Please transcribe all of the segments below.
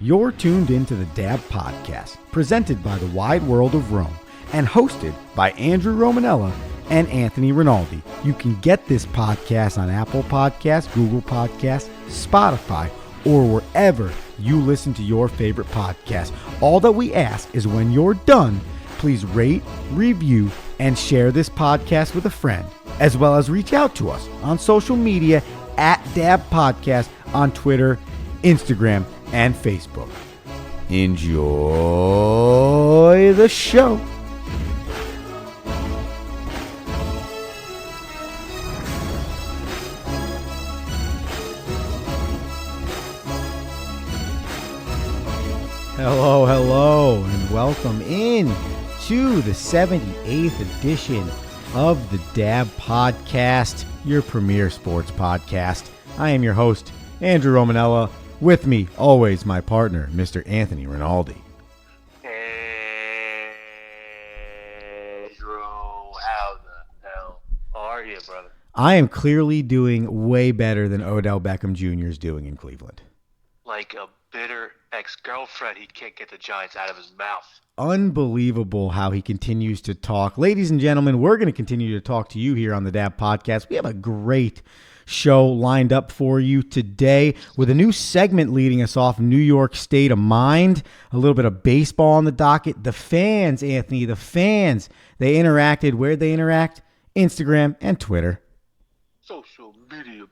You're tuned into the DAAB Podcast, presented by the Wide World of Rome, and hosted by Andrew Romanella and Anthony Rinaldi. You can get this podcast on Apple Podcasts, Google Podcasts, Spotify, or wherever you listen to your favorite podcast. All that we ask is when you're done, please rate, review, and share this podcast with a friend, as well as reach out to us on social media at DAAB Podcast on Twitter, Instagram, and Facebook. Enjoy the show. Hello, and welcome in to the 78th edition of the DAAB Podcast, your premier sports podcast. I am your host, Andrew Romanella. With me, always my partner, Mr. Anthony Rinaldi. Hey, Drew, how the hell are you, brother? I am clearly doing way better than Odell Beckham Jr. is doing in Cleveland. Like a bitter ex-girlfriend, he can't get the Giants out of his mouth. Unbelievable how he continues to talk. Ladies and gentlemen, we're going to continue to talk to you here on the DAAB Podcast. We have a great show lined up for you today with a new segment leading us off, New York State of Mind, a little bit of baseball on the docket. The fans, Anthony, they interacted. Where'd they interact? Instagram and Twitter. Social media.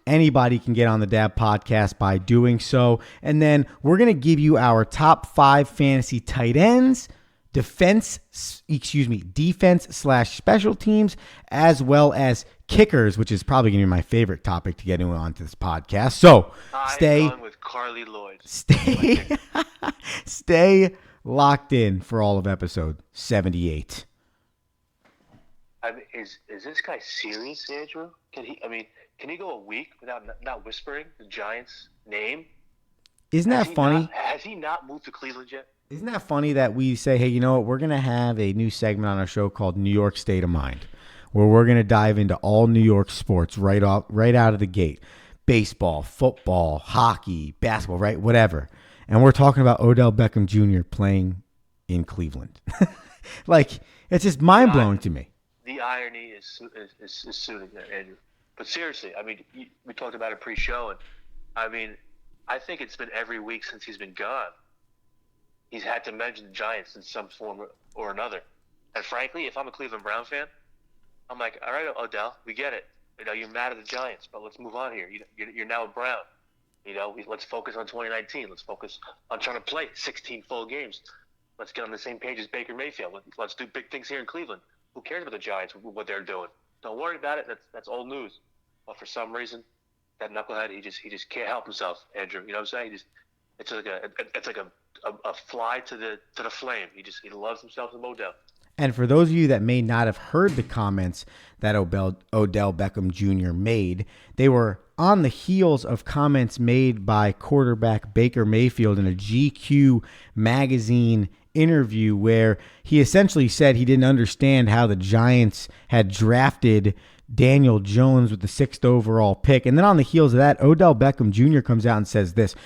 Anybody can get on the DAAB Podcast by doing so. And then we're going to give you our top 5 fantasy tight ends, defense/special teams, as well as kickers, which is probably going to be my favorite topic to get onto this podcast. So I'm going with Carly Lloyd. Stay locked in for all of episode 78. I mean, is this guy serious, Andrew? Can he go a week without not whispering the Giants' name? Isn't that funny? Has he not moved to Cleveland yet? Isn't that funny that we say, hey, you know what? We're going to have a new segment on our show called New York State of Mind, where we're going to dive into all New York sports right out of the gate. Baseball, football, hockey, basketball, right? Whatever. And we're talking about Odell Beckham Jr. playing in Cleveland. Like, it's just mind-blowing to me. The irony is soothing there, Andrew. But seriously, I mean, we talked about it pre-show, and I mean, I think it's been every week since he's been gone. He's had to mention the Giants in some form or another. And frankly, if I'm a Cleveland Brown fan, I'm like, all right, Odell, we get it. You know, you're mad at the Giants, but let's move on here. You're now a Brown. You know, let's focus on 2019. Let's focus on trying to play 16 full games. Let's get on the same page as Baker Mayfield. Let's do big things here in Cleveland. Who cares about the Giants, what they're doing? Don't worry about it. That's old news. But for some reason, that knucklehead, he just can't help himself, Andrew. You know what I'm saying? It's like a fly to the flame. He loves himself some Odell. And for those of you that may not have heard the comments that Odell Beckham Jr. made, they were on the heels of comments made by quarterback Baker Mayfield in a GQ magazine interview where he essentially said he didn't understand how the Giants had drafted Daniel Jones with the 6th overall pick. And then on the heels of that, Odell Beckham Jr. comes out and says this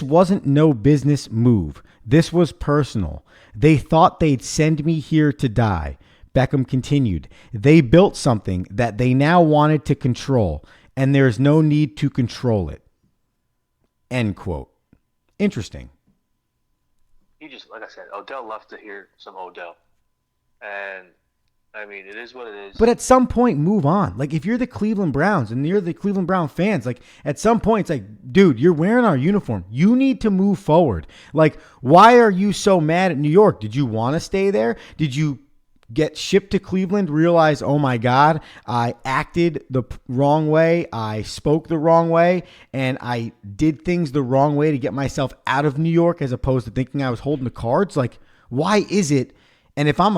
wasn't no business move. This was personal. They thought they'd send me here to die. Beckham continued, they built something that they now wanted to control, and there's no need to control it. End quote. Interesting. He just, like I said, Odell loves to hear some Odell. And, I mean, it is what it is. But at some point, move on. Like, if you're the Cleveland Browns and you're the Cleveland Brown fans, like, at some point, it's like, dude, you're wearing our uniform. You need to move forward. Like, why are you so mad at New York? Did you want to stay there? Did you get shipped to Cleveland, realize, oh my God, I acted the wrong way, I spoke the wrong way, and I did things the wrong way to get myself out of New York as opposed to thinking I was holding the cards? Like, why is it? And if I'm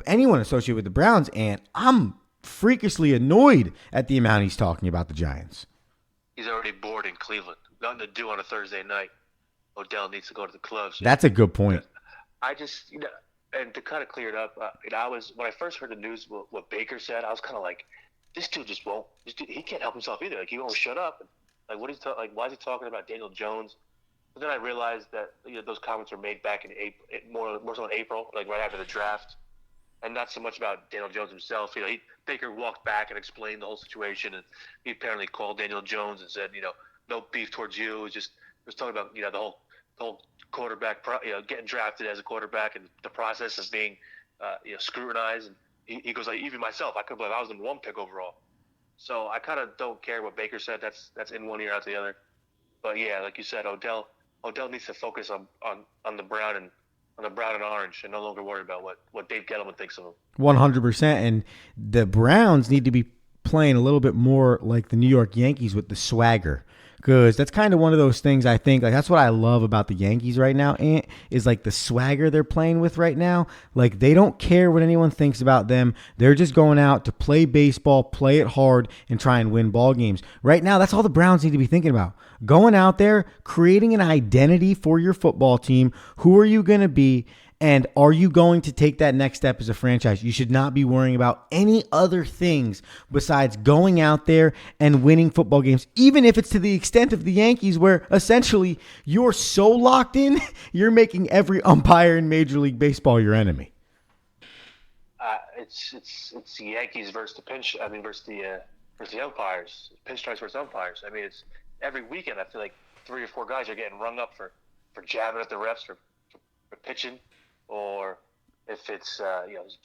anyone associated with the Browns, and I'm freakishly annoyed at the amount he's talking about the Giants. He's already bored in Cleveland. Nothing to do on a Thursday night. Odell needs to go to the clubs. That's a good point. I just, and to kind of clear it up, when I first heard the news, what Baker said, I was kind of like, this dude just won't. He can't help himself either. Like, he won't shut up. Like, why is he talking about Daniel Jones But then I realized that those comments were made back in April, more so in April, like right after the draft, and not so much about Daniel Jones himself. Baker walked back and explained the whole situation, and he apparently called Daniel Jones and said, no beef towards you. It was talking about the whole quarterback, getting drafted as a quarterback and the process of being scrutinized. And he goes like, even myself, I couldn't believe I was the number 1 pick overall. So I kind of don't care what Baker said. That's in one ear out the other. But yeah, like you said, Odell needs to focus on the brown and orange, and no longer worry about what Dave Gettleman thinks of him. 100%. And the Browns need to be playing a little bit more like the New York Yankees with the swagger. Because that's kind of one of those things I think, like, that's what I love about the Yankees right now, Ant, is like the swagger they're playing with right now. Like, they don't care what anyone thinks about them. They're just going out to play baseball, play it hard, and try and win ball games. Right now, that's all the Browns need to be thinking about. Going out there, creating an identity for your football team. Who are you going to be? And are you going to take that next step as a franchise? You should not be worrying about any other things besides going out there and winning football games, even if it's to the extent of the Yankees, where essentially you're so locked in, you're making every umpire in Major League Baseball your enemy. It's the Yankees versus the umpires, pinstripes versus umpires. I mean, it's every weekend. I feel like 3 or 4 guys are getting rung up for jabbing at the refs for pitching. Or if it's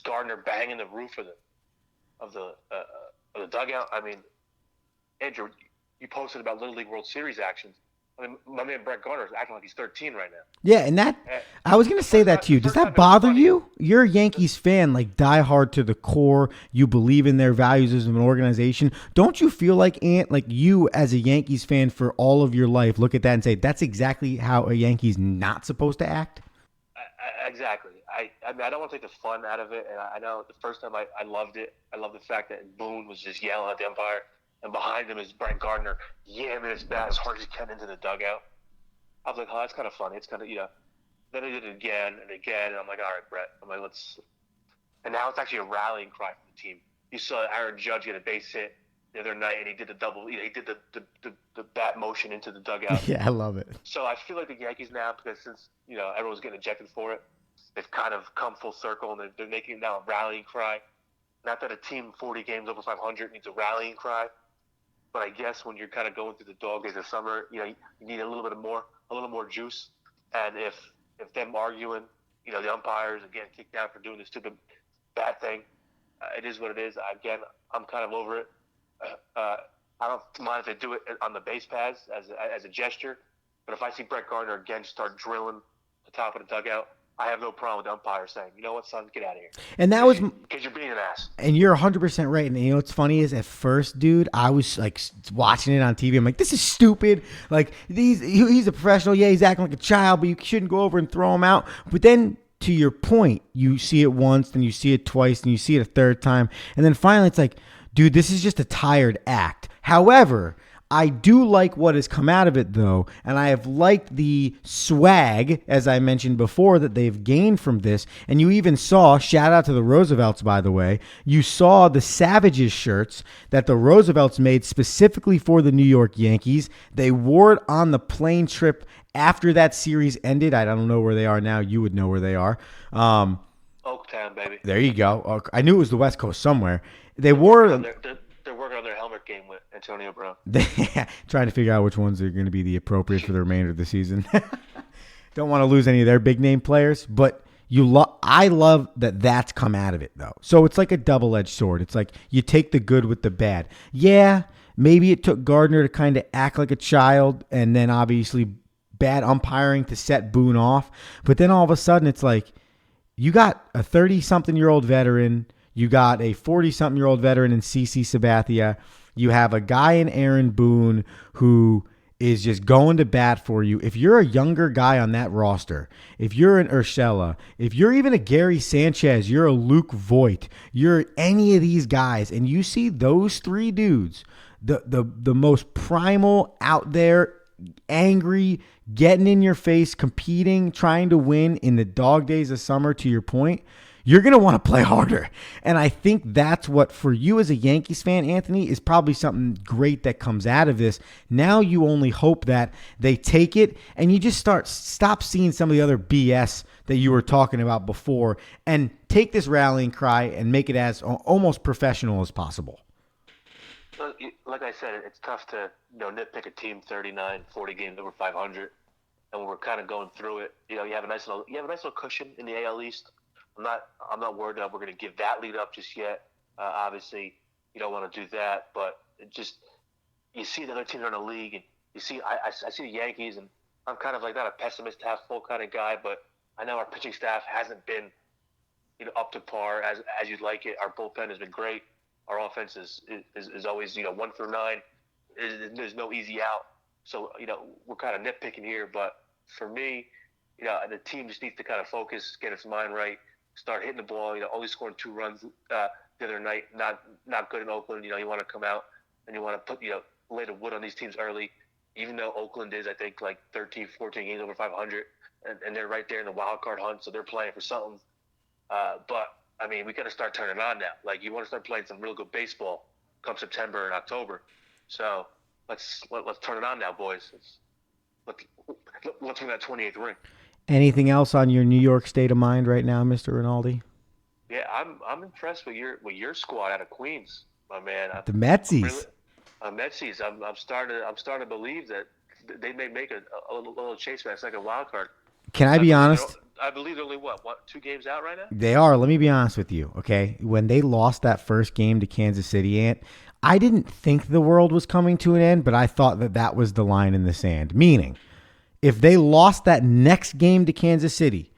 Gardner banging the roof of the dugout. I mean, Andrew, you posted about Little League World Series actions. I mean, my man Brett Gardner is acting like he's 13 right now. Yeah, and I was going to say that to you. Does that bother you? You're a Yankees fan, like diehard to the core. You believe in their values as an organization. Don't you feel like, Ant, like you as a Yankees fan for all of your life, look at that and say, that's exactly how a Yankee's not supposed to act? Exactly. I mean, I don't want to take the fun out of it, and I know the first time I loved it. I love the fact that Boone was just yelling at the umpire, and behind him is Brett Gardner yamming his bat as hard as he can into the dugout. I was like, oh, that's kind of funny. It's kind of, Then he did it again and again, and I'm like, all right, Brett. I'm like, let's. And now it's actually a rallying cry for the team. You saw Aaron Judge get a base hit the other night, and he did the double. He did the bat motion into the dugout. Yeah, I love it. So I feel like the Yankees now, because since everyone's getting ejected for it, they've kind of come full circle, and they're making it now a rallying cry. Not that a team 40 games over 500 needs a rallying cry, but I guess when you're kind of going through the dog days of summer, you need a little more juice. And if them arguing, the umpires are getting kicked out for doing this stupid bad thing, it is what it is. Again, I'm kind of over it. I don't mind if they do it on the base pads as a gesture, but if I see Brett Gardner again start drilling the top of the dugout, I have no problem with the umpire saying, you know what, son, get out of here. And that was because you're being an ass. And you're 100% right. And what's funny is at first, dude, I was like watching it on TV. I'm like, this is stupid. Like he's a professional. Yeah, he's acting like a child, but you shouldn't go over and throw him out. But then, to your point, you see it once, then you see it twice, and you see it a third time, and then finally it's like, dude, this is just a tired act. However, I do like what has come out of it, though, and I have liked the swag, as I mentioned before, that they've gained from this. And you even saw, shout out to the Roosevelts, by the way, you saw the Savages shirts that the Roosevelts made specifically for the New York Yankees. They wore it on the plane trip after that series ended. I don't know where they are now. You would know where they are. Oaktown, baby. There you go. I knew it was the West Coast somewhere. They wore They're working on their helmet game with Antonio Brown. Trying to figure out which ones are going to be the appropriate for the remainder of the season. Don't want to lose any of their big name players, but I love that that's come out of it, though. So it's like a double-edged sword. It's like you take the good with the bad. Yeah, maybe it took Gardner to kind of act like a child, and then obviously bad umpiring to set Boone off. But then all of a sudden it's like you got a 30-something-year-old veteran. You got a 40-something-year-old veteran in CC Sabathia. You have a guy in Aaron Boone who is just going to bat for you. If you're a younger guy on that roster, if you're an Urshela, if you're even a Gary Sanchez, you're a Luke Voigt, you're any of these guys, and you see those three dudes, the most primal out there, angry, getting in your face, competing, trying to win in the dog days of summer, to your point, you're going to want to play harder. And I think that's what, for you as a Yankees fan, Anthony, is probably something great that comes out of this. Now you only hope that they take it and you just stop seeing some of the other BS that you were talking about before and take this rallying cry and make it as almost professional as possible. Like I said, it's tough to nitpick a team 39, 40 games over 500, and when we're kind of going through it, you have a nice little cushion in the AL East. I'm not worried that we're going to give that lead up just yet. Obviously, you don't want to do that, but you see the other teams in the league, and you see I see the Yankees, and I'm kind of like not a pessimist, half full kind of guy, but I know our pitching staff hasn't been up to par as you'd like it. Our bullpen has been great. Our offense is always 1 through 9. There's no easy out. So we're kind of nitpicking here, but for me, the team just needs to kind of focus, get its mind right, start hitting the ball. Only scoring 2 runs the other night, not good in Oakland. You want to come out and you want to put lay the wood on these teams early, even though Oakland is, I think, like 13, 14 games over 500, and they're right there in the wild card hunt, so they're playing for something. But I mean, we got to start turning on now. Like, you want to start playing some real good baseball come September and October. So let's turn it on now, boys. Let's win that 28th ring. Anything else on your New York state of mind right now, Mr. Rinaldi? Yeah, I'm impressed with your squad out of Queens, my man. The Metsies. Metsies. I'm starting to believe that they may make a little chase for that second wild card. Can I be honest? I believe they're only, 2 games out right now? They are. Let me be honest with you, okay? When they lost that first game to Kansas City, Ant, I didn't think the world was coming to an end, but I thought that was the line in the sand. Meaning, if they lost that next game to Kansas City,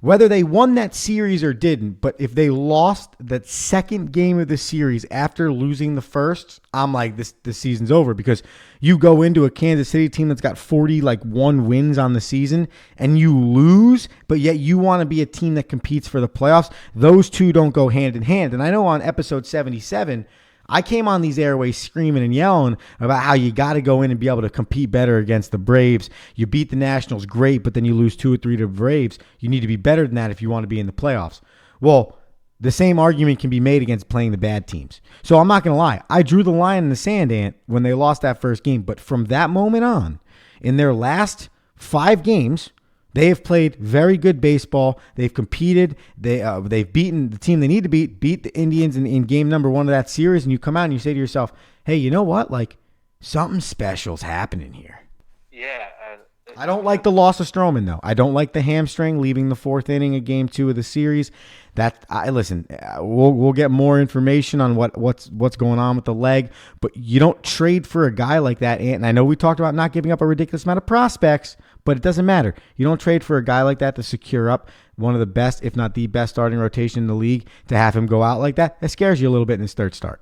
whether they won that series or didn't, but if they lost that second game of the series after losing the first, I'm like, this season's over, because you go into a Kansas City team that's got 41 wins on the season and you lose, but yet you want to be a team that competes for the playoffs. Those two don't go hand in hand. And I know on episode 77, I came on these airways screaming and yelling about how you got to go in and be able to compete better against the Braves. You beat the Nationals, great, but then you lose 2 or 3 to the Braves. You need to be better than that if you want to be in the playoffs. Well, the same argument can be made against playing the bad teams. So I'm not going to lie. I drew the line in the sand, Ant, when they lost that first game. But from that moment on, in their last 5 games, they have played very good baseball. They've competed. They've beaten the team they need to beat the Indians in game number 1 of that series, and you come out and you say to yourself, hey, you know what? Like, something special's happening here. Yeah. I don't like the loss of Stroman, though. I don't like the hamstring leaving the 4th inning of game 2 of the series. We'll get more information on what's going on with the leg, but you don't trade for a guy like that, Ant. And I know we talked about not giving up a ridiculous amount of prospects, but it doesn't matter. You don't trade for a guy like that to secure up one of the best, if not the best starting rotation in the league, to have him go out like that. That scares you a little bit in his third start.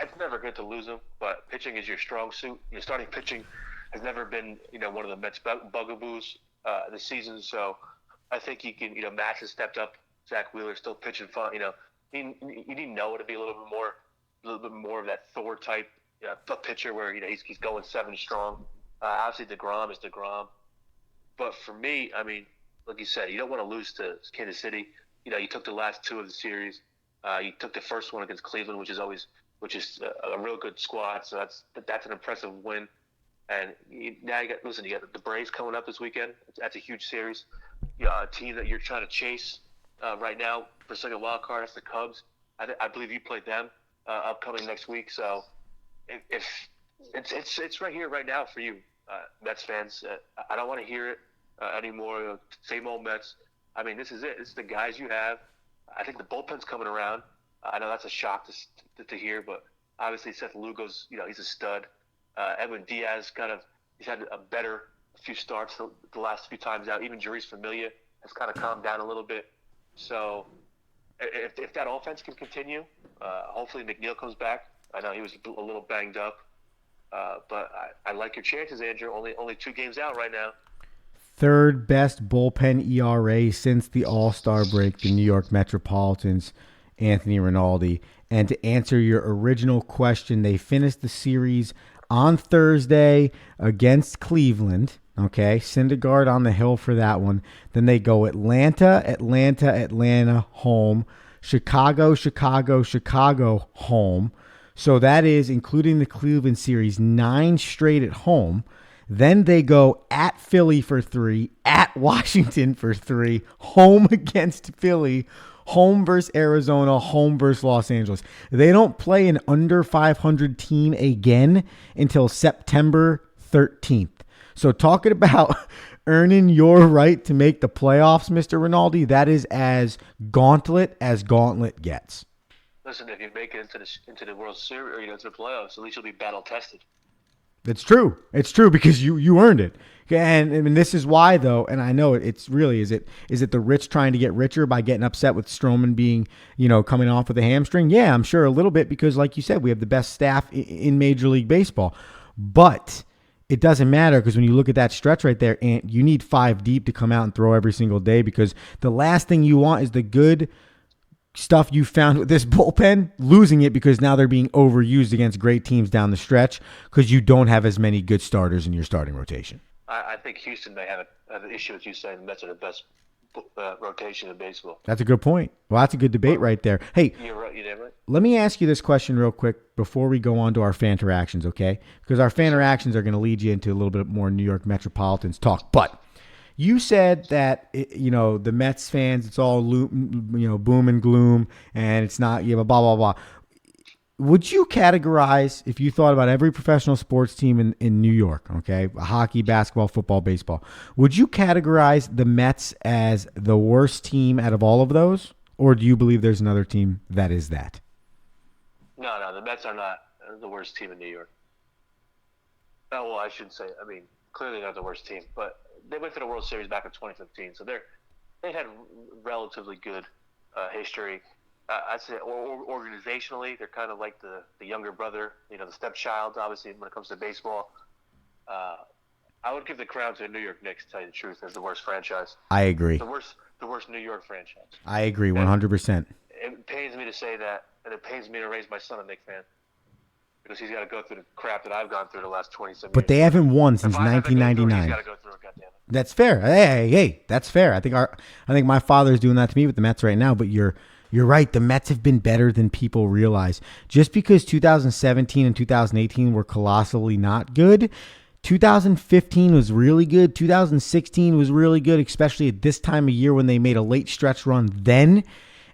It's never good to lose him, but pitching is your strong suit. Your starting pitching has never been, one of the Mets bugaboos this season. So I think you can, Max has stepped up. Zach Wheeler's still pitching fun. You need Noah to be a little bit more of that Thor type pitcher where he's going 7 strong. Obviously DeGrom is DeGrom, but for me, I mean, like you said, you don't want to lose to Kansas City. You took the last 2 of the series. You took the first one against Cleveland, which is a real good squad. So that's an impressive win. And now you got the Braves coming up this weekend. That's a huge series. A team that you're trying to chase right now for second wild card. That's the Cubs. I believe you played them upcoming next week. So if it's right here, right now for you, Mets fans. I don't want to hear it anymore. Same old Mets. I mean, this is it. This is the guys you have. I think the bullpen's coming around. I know that's a shock to hear, but obviously Seth Lugo's, he's a stud. Edwin Diaz he's had a better few starts the last few times out. Even Jeurys Familia has kind of calmed down a little bit. So if that offense can continue, hopefully McNeil comes back. I know he was a little banged up, but I like your chances, Andrew. Only 2 games out right now. 3rd best bullpen ERA since the All-Star break, the New York Metropolitans, Anthony Rinaldi. And to answer your original question, they finished the series on Thursday against Cleveland. Okay, Syndergaard on the hill for that one. Then they go Atlanta, home. Chicago, home. So that is, including the Cleveland series, 9 straight at home. Then they go at Philly for 3, at Washington for 3, home against Philly, home versus Arizona, home versus Los Angeles. They don't play an under 500 team again until September 13th. So talking about earning your right to make the playoffs, Mr. Rinaldi, that is as gauntlet gets. Listen, if you make it into the World Series or into the playoffs, at least you'll be battle tested. It's true. It's true because you earned it. And this is why, though, and I know it's really, is it the rich trying to get richer by getting upset with Stroman being, coming off with a hamstring? Yeah, I'm sure a little bit because, like you said, we have the best staff in Major League Baseball. But it doesn't matter because when you look at that stretch right there, Ant, you need 5 deep to come out and throw every single day because the last thing you want is the good stuff you found with this bullpen losing it because now they're being overused against great teams down the stretch because you don't have as many good starters in your starting rotation. I think Houston may have an issue with you saying the Mets are the best rotation in baseball. That's a good point. Well, that's a good debate right there. Hey, you're right. You're right. Let me ask you this question real quick before we go on to our fan-teractions, okay? Because our fan-teractions are going to lead you into a little bit more New York Metropolitans talk. But you said that, the Mets fans, it's all, boom and gloom, and it's not, blah, blah, blah. Would you categorize, if you thought about every professional sports team in New York, okay, hockey, basketball, football, baseball, would you categorize the Mets as the worst team out of all of those? Or do you believe there's another team that is that? No, the Mets are not the worst team in New York. Oh, well, I shouldn't say. I mean, clearly not the worst team, but they went to the World Series back in 2015, so they had relatively good history. I'd say organizationally, they're kind of like the younger brother, the stepchild, obviously, when it comes to baseball. I would give the crown to the New York Knicks, to tell you the truth, as the worst franchise. I agree. The worst New York franchise. I agree, 100%. It pains me to say that, and it pains me to raise my son a Knicks fan. Because he's got to go through the crap that I've gone through the last 27 years. But they haven't won since 1999. He's got to go through it, goddammit. That's fair. Hey, that's fair. I think my father's doing that to me with the Mets right now, but you're right. The Mets have been better than people realize. Just because 2017 and 2018 were colossally not good, 2015 was really good. 2016 was really good, especially at this time of year when they made a late stretch run then.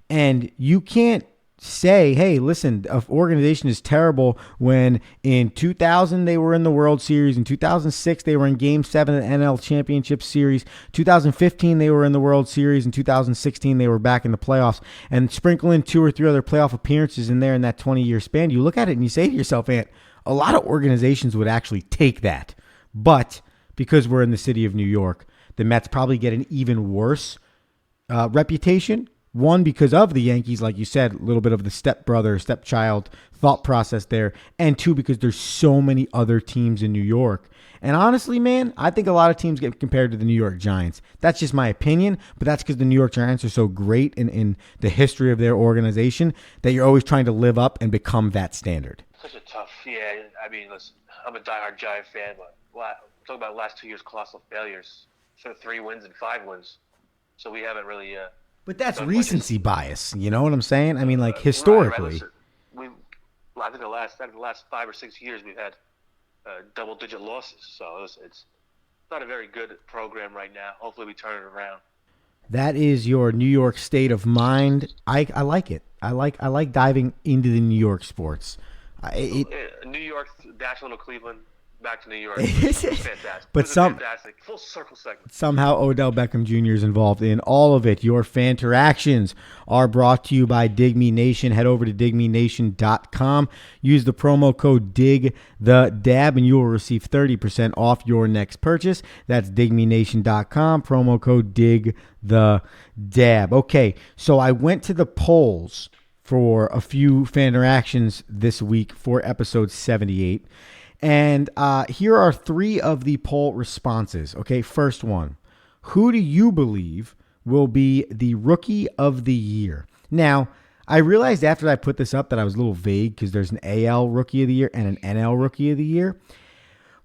And you can't say, hey, listen, an organization is terrible when in 2000 they were in the World Series, in 2006 they were in Game 7 of the NL Championship Series, 2015 they were in the World Series, in 2016 they were back in the playoffs, and sprinkle in 2 or 3 other playoff appearances in there in that 20-year span. You look at it and you say to yourself, Ant, a lot of organizations would actually take that. But because we're in the city of New York, the Mets probably get an even worse reputation. One, because of the Yankees, like you said, a little bit of the stepbrother, stepchild thought process there. And 2, because there's so many other teams in New York. And honestly, man, I think a lot of teams get compared to the New York Giants. That's just my opinion, but that's because the New York Giants are so great in the history of their organization that you're always trying to live up and become that standard. Such a tough, I mean, listen, I'm a diehard Giant fan, but talking about the last 2 years' colossal failures. So 3 wins and 5 wins. So we haven't really... But that's recency bias. You know what I'm saying? I mean, like, historically. Right. I think the last 5 or 6 years we've had double-digit losses. So it's not a very good program right now. Hopefully we turn it around. That is your New York state of mind. I like it. I like diving into the New York sports. New York, dash little Cleveland, back to New York. It's fantastic. But fantastic. Full circle segment. Somehow Odell Beckham Jr. is involved in all of it. Your fan-teractions are brought to you by Dig Me Nation. Head over to digmenation.com. Use the promo code DIGTHEDAAB and you will receive 30% off your next purchase. That's digmenation.com. Promo code DIGTHEDAAB. Okay, so I went to the polls for a few fan-teractions this week for episode 78. And here are 3 of the poll responses. Okay, first one. Who do you believe will be the Rookie of the Year? Now, I realized after I put this up that I was a little vague because there's an AL Rookie of the Year and an NL Rookie of the Year.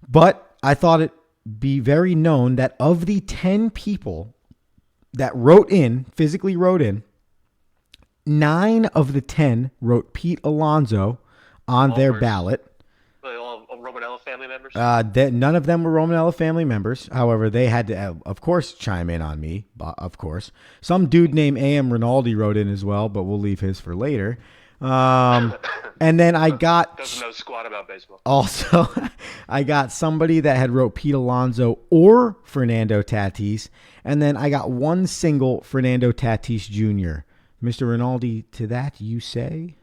But I thought it be very known that of the 10 people that physically wrote in, 9 of the 10 wrote Pete Alonso on their ballot. All Romanella family members? None of them were Romanella family members. However, they had to, of course, chime in on me, of course. Some dude named A.M. Rinaldi wrote in as well, but we'll leave his for later. And then I got... Doesn't know squat about baseball. Also, I got somebody that had wrote Pete Alonso or Fernando Tatis. And then I got one single Fernando Tatis Jr. Mr. Rinaldi, to that you say?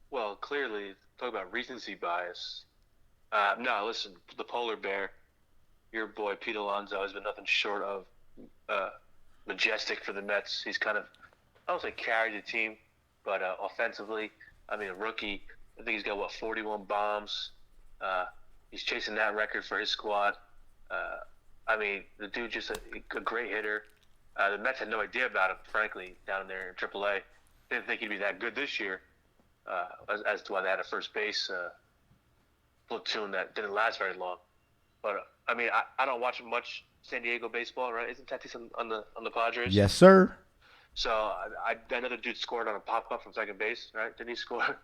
Well, clearly, talk about recency bias. No, listen, the polar bear, your boy Pete Alonso has been nothing short of majestic for the Mets. He's kind of, I don't say carried the team, but offensively, I mean, a rookie. I think he's got, 41 bombs. He's chasing that record for his squad. I mean, the dude just a great hitter. The Mets had no idea about him, frankly, down there in AAA. Didn't think he'd be that good this year, as to why they had a first base platoon that didn't last very long. But I mean, I don't watch much San Diego baseball, right? Isn't Tatis on the Padres? Yes, sir. So I know the dude scored on a pop-up from second base, right? Didn't he score?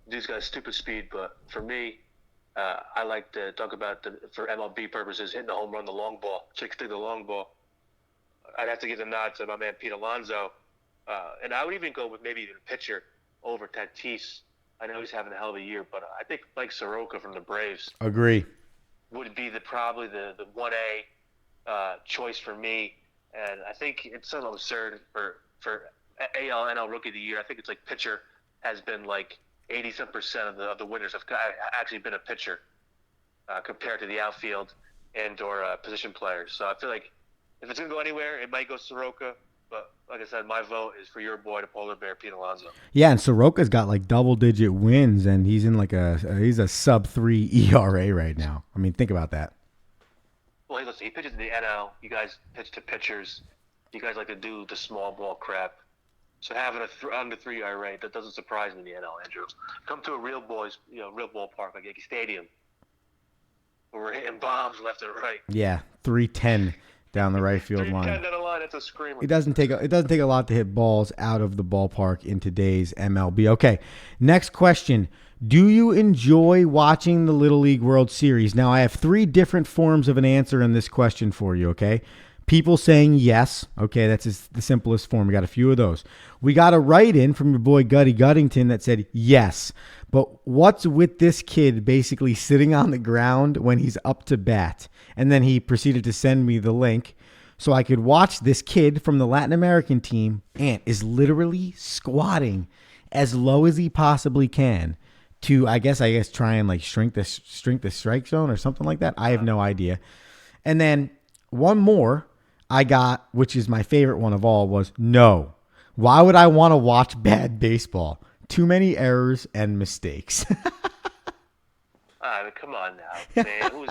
Dude's got stupid speed, but for me, I like to talk about, for MLB purposes, hitting the home run, the long ball. Chicks dig the long ball. I'd have to give the nod to my man Pete Alonso. And I would even go with maybe even a pitcher over Tatis. I know he's having a hell of a year, but I think Mike Soroka from the Braves Agree. would be probably the 1A choice for me. And I think it's so absurd for AL NL Rookie of the Year. I think it's like pitcher has been like 80% of the winners have actually been a pitcher compared to the outfield and or position players. So I feel like if it's going to go anywhere, it might go Soroka. But like I said, my vote is for your boy, the polar bear, Pete Alonso. Yeah, and Soroka's got like double-digit wins, and he's in he's a sub-3 ERA right now. I mean, think about that. Well, hey, listen, he pitches in the NL. You guys pitch to pitchers. You guys like to do the small ball crap. So having under 3 ERA, that doesn't surprise me in the NL, Andrew. Come to a real ballpark like Yankee Stadium, where we're hitting bombs left and right. Yeah, 310 down the right field line. 310 down the line, that's a screamer. It doesn't take a lot to hit balls out of the ballpark in today's MLB. Okay, next question. Do you enjoy watching the Little League World Series? Now, I have 3 different forms of an answer in this question for you, okay? People saying yes. Okay, that's the simplest form. We got a few of those. We got a write-in from your boy Gutty Guddington that said yes. But what's with this kid basically sitting on the ground when he's up to bat? And then he proceeded to send me the link so I could watch this kid from the Latin American team. Ant is literally squatting as low as he possibly can to, I guess try and like shrink the strike zone or something like that. I have no idea. And then one more I got, which is my favorite one of all, was no. Why would I want to watch bad baseball? Too many errors and mistakes. Come on now, man.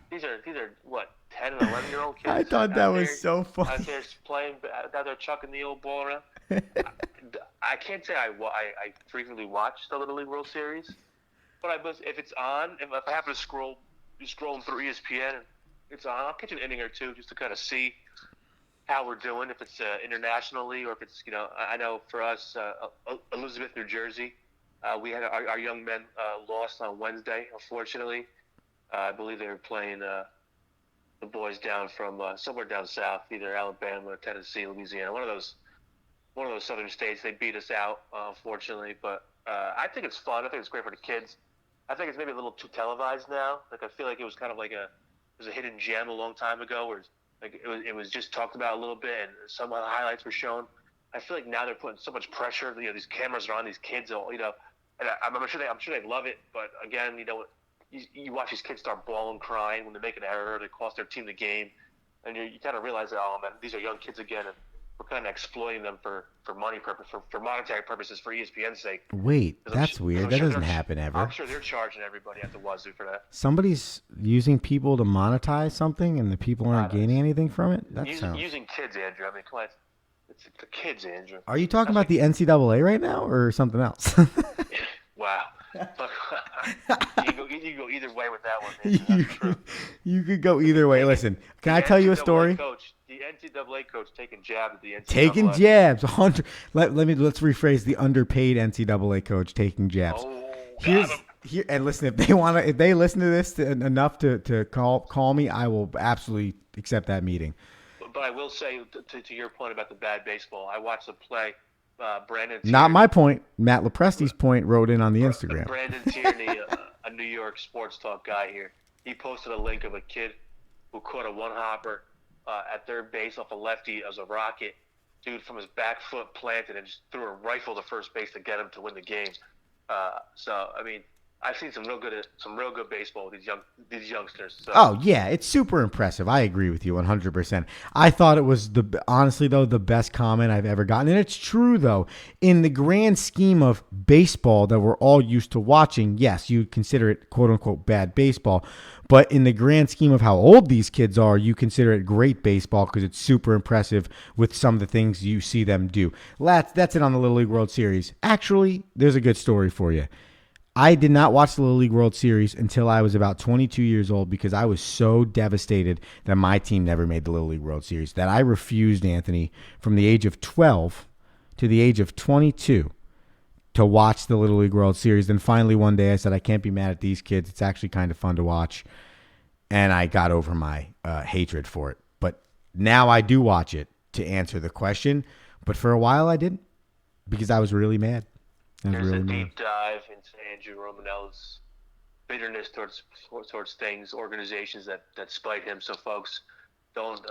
These are what, 10 and 11-year-old kids? I thought that was so funny. Out there playing, out there chucking the old ball around. I can't say I frequently watch the Little League World Series, but if it's on, if I happen to scrolling through ESPN and it's on, I'll catch an inning or two just to kind of see how we're doing, if it's internationally or if it's, I know for us, Elizabeth, New Jersey, we had our young men lost on Wednesday, unfortunately. I believe they were playing the boys down from somewhere down south, either Alabama, Tennessee, Louisiana, one of those southern states. They beat us out, unfortunately. But I think it's fun. I think it's great for the kids. I think it's maybe a little too televised now. Like I feel like it was kind of like it was a hidden gem a long time ago, where it was just talked about a little bit, and some of the highlights were shown. I feel like now they're putting so much pressure. These cameras are on these kids, and I'm sure they love it. But again, you watch these kids start bawling, crying when they make an error, they cost their team the game, and you kind of realize that, oh man, these are young kids again, and we're kind of exploiting them for money purpose, for monetary purposes, for ESPN's sake. Wait, that's weird. That doesn't happen ever. I'm sure they're charging everybody at the wazoo for that. Somebody's using people to monetize something, and the people aren't gaining anything from it? Using kids, Andrew. I mean, come on. It's the kids, Andrew. Are you talking about the NCAA right now or something else? Wow. You can go either way with that one, man. That's true. You could go either way. Listen, can I tell you a story? The NCAA coach taking jabs at the NCAA. Taking jabs. Let's rephrase the underpaid NCAA coach taking jabs. Oh, And listen, if they listen to this enough to call me, I will absolutely accept that meeting. But I will say to your point about the bad baseball, I watched the play. Brandon Tierney, not my point. Matt Lepresti's point wrote in on the Instagram. Brandon Tierney, a New York sports talk guy here, he posted a link of a kid who caught a one-hopper at third base off a lefty as a rocket. Dude from his back foot planted and just threw a rifle to first base to get him to win the game. So I mean, I've seen some real good baseball with these youngsters. So. Oh yeah, it's super impressive. I agree with you 100%. I thought it was honestly though the best comment I've ever gotten, and it's true though. In the grand scheme of baseball that we're all used to watching, yes, you consider it quote unquote bad baseball, but in the grand scheme of how old these kids are, you consider it great baseball because it's super impressive with some of the things you see them do. That's it on the Little League World Series. Actually, there's a good story for you. I did not watch the Little League World Series until I was about 22 years old because I was so devastated that my team never made the Little League World Series that I refused, Anthony, from the age of 12 to the age of 22 to watch the Little League World Series. Then finally one day I said, I can't be mad at these kids. It's actually kind of fun to watch. And I got over my hatred for it. But now I do watch it to answer the question. But for a while I didn't because I was really mad. There's a deep dive into Andrew Romanella's bitterness towards things, organizations that spite him. So, folks, don't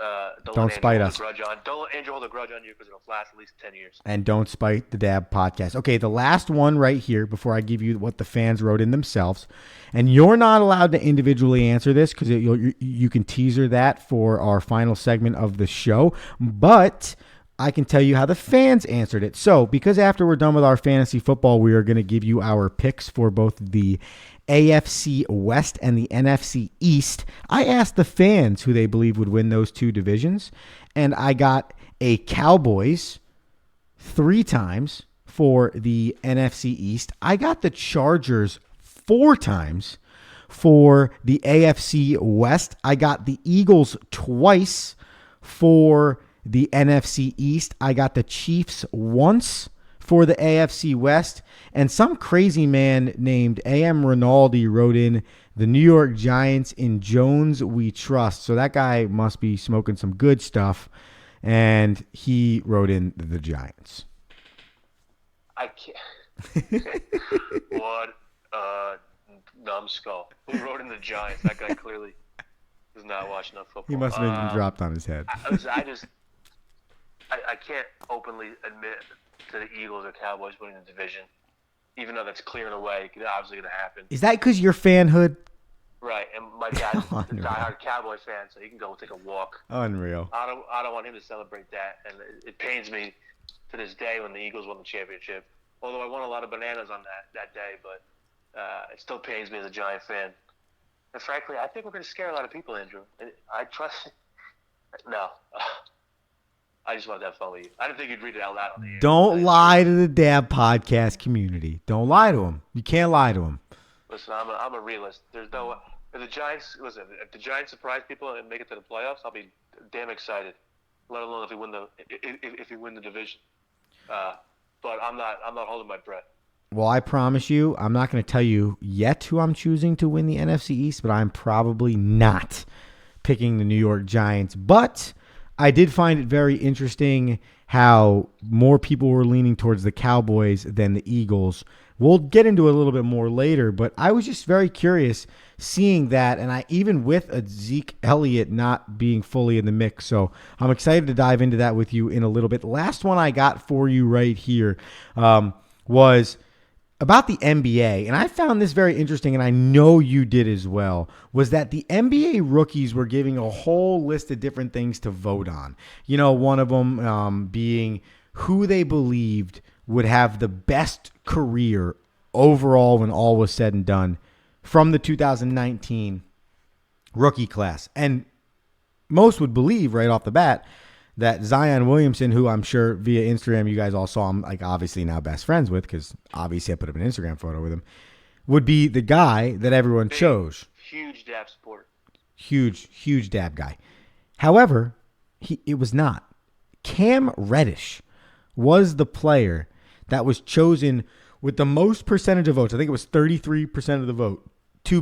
spite us. Don't Andrew hold a grudge on you because it'll last at least 10 years. And don't spite the DAAB podcast. Okay, the last one right here before I give you what the fans wrote in themselves. And you're not allowed to individually answer this because you can teaser that for our final segment of the show. But I can tell you how the fans answered it. So, because after we're done with our fantasy football, we are going to give you our picks for both the AFC West and the NFC East. I asked the fans who they believe would win those two divisions, and I got a Cowboys 3 times for the NFC East. I got the Chargers 4 times for the AFC West. I got the Eagles twice for the NFC East. I got the Chiefs once for the AFC West. And some crazy man named A.M. Rinaldi wrote in the New York Giants in Jones We Trust. So that guy must be smoking some good stuff. And he wrote in the Giants. I can't. What a numbskull. Who wrote in the Giants? That guy clearly does not watch enough football. He must have been dropped on his head. I can't openly admit to the Eagles or Cowboys winning the division, even though that's clearing away. It's obviously going to happen. Is that because you're fanhood? Right, and my dad's a diehard Cowboys fan, so he can go take a walk. Unreal. I don't want him to celebrate that, and it pains me to this day when the Eagles won the championship. Although I won a lot of bananas on that day, but it still pains me as a Giant fan. And frankly, I think we're going to scare a lot of people, Andrew. I trust. No. I just wanted to have fun with you. I didn't think you'd read it out loud on the air. Don't lie to the DAAB podcast community. Don't lie to them. You can't lie to them. Listen, I'm a realist. There's no if the Giants surprise people and make it to the playoffs, I'll be damn excited. Let alone if we win the division. But I'm not holding my breath. Well, I promise you, I'm not going to tell you yet who I'm choosing to win the NFC East, but I'm probably not picking the New York Giants. But I did find it very interesting how more people were leaning towards the Cowboys than the Eagles. We'll get into it a little bit more later, but I was just very curious seeing that, and even with a Zeke Elliott not being fully in the mix. So I'm excited to dive into that with you in a little bit. The last one I got for you right here was about the NBA, and I found this very interesting, and I know you did as well, was that the NBA rookies were giving a whole list of different things to vote on. You know, one of them being who they believed would have the best career overall when all was said and done from the 2019 rookie class. And most would believe right off the bat that Zion Williamson, who I'm sure via Instagram you guys all saw, I'm like obviously now best friends with because obviously I put up an Instagram photo with him, would be the guy that everyone chose. Huge DAAB supporter. Huge DAAB guy. However, it was not. Cam Reddish was the player that was chosen with the most percentage of votes. I think it was 33% of the vote to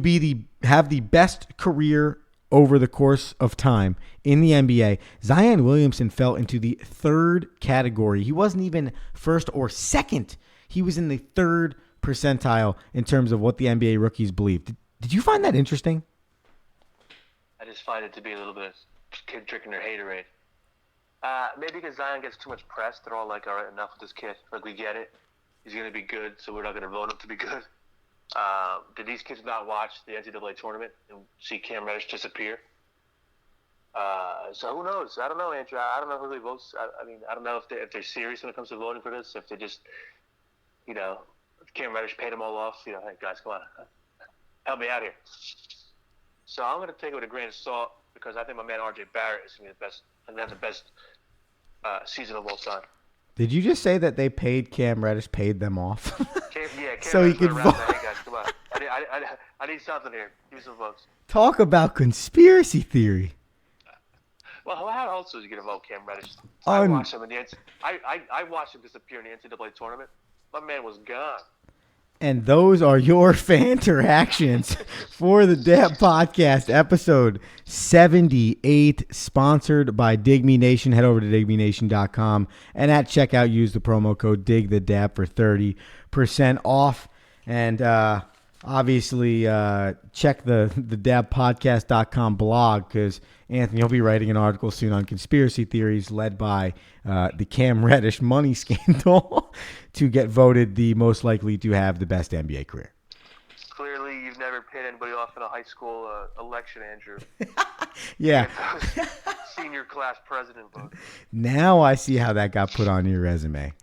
have the best career over the course of time in the NBA. Zion Williamson fell into the third category. He wasn't even first or second. He was in the third percentile in terms of what the NBA rookies believe. Did you find that interesting? I just find it to be a little bit of kid drinking their haterade. Maybe because Zion gets too much press. They're all like, all right, enough with this kid. Like, we get it. He's going to be good, so we're not going to vote him to be good. Did these kids not watch the NCAA tournament and see Cam Reddish disappear? So who knows? I don't know, Andrew. I don't know who really votes. I mean, I don't know if they're serious when it comes to voting for this. If they just, if Cam Reddish paid them all off. Hey, guys, come on. Help me out here. So I'm going to take it with a grain of salt because I think my man R.J. Barrett is going to be the best, and have the best season of all time. Did you just say that they paid them off? Cam so he could vote. Hey guys, come on. I need something here. Give me some votes. Talk about conspiracy theory. Well, how else was he going to vote Cam Reddish? I watched him I watched him disappear in the NCAA tournament. My man was gone. And those are your fan-teractions for the DAAB Podcast, episode 78, sponsored by Dig Me Nation. Head over to digmenation.com and at checkout, use the promo code DIGTHEDAAB for 30% off. And obviously, check the DAABpodcast.com blog because Anthony will be writing an article soon on conspiracy theories led by the Cam Reddish money scandal to get voted the most likely to have the best NBA career. Clearly, you've never paid anybody off in a high school election, Andrew. Yeah. Senior class president vote. Now I see how that got put on your resume.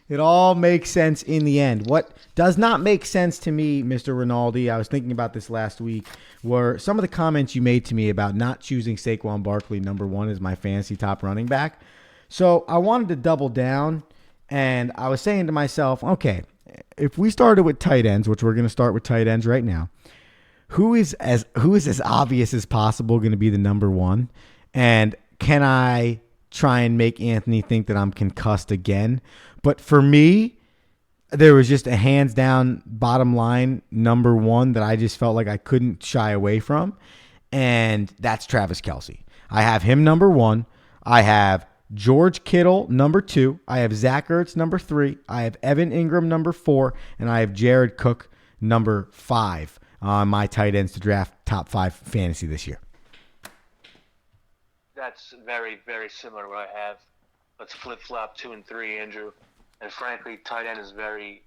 It all makes sense in the end. What does not make sense to me, Mr. Rinaldi, I was thinking about this last week, were some of the comments you made to me about not choosing Saquon Barkley number one as my fantasy top running back. So I wanted to double down, and I was saying to myself, okay, if we started with tight ends, which we're going to start with tight ends right now, who is as obvious as possible going to be the number one? And can I try and make Anthony think that I'm concussed again? But for me, there was just a hands down bottom line number one that I just felt like I couldn't shy away from. And that's Travis Kelce. I have him number one. I have George Kittle number two. I have Zach Ertz number three. I have Evan Ingram number four. And I have Jared Cook number five on my tight ends to draft top five fantasy this year. That's very, very similar to what I have. Let's flip-flop 2 and 3, Andrew. And frankly, tight end is a very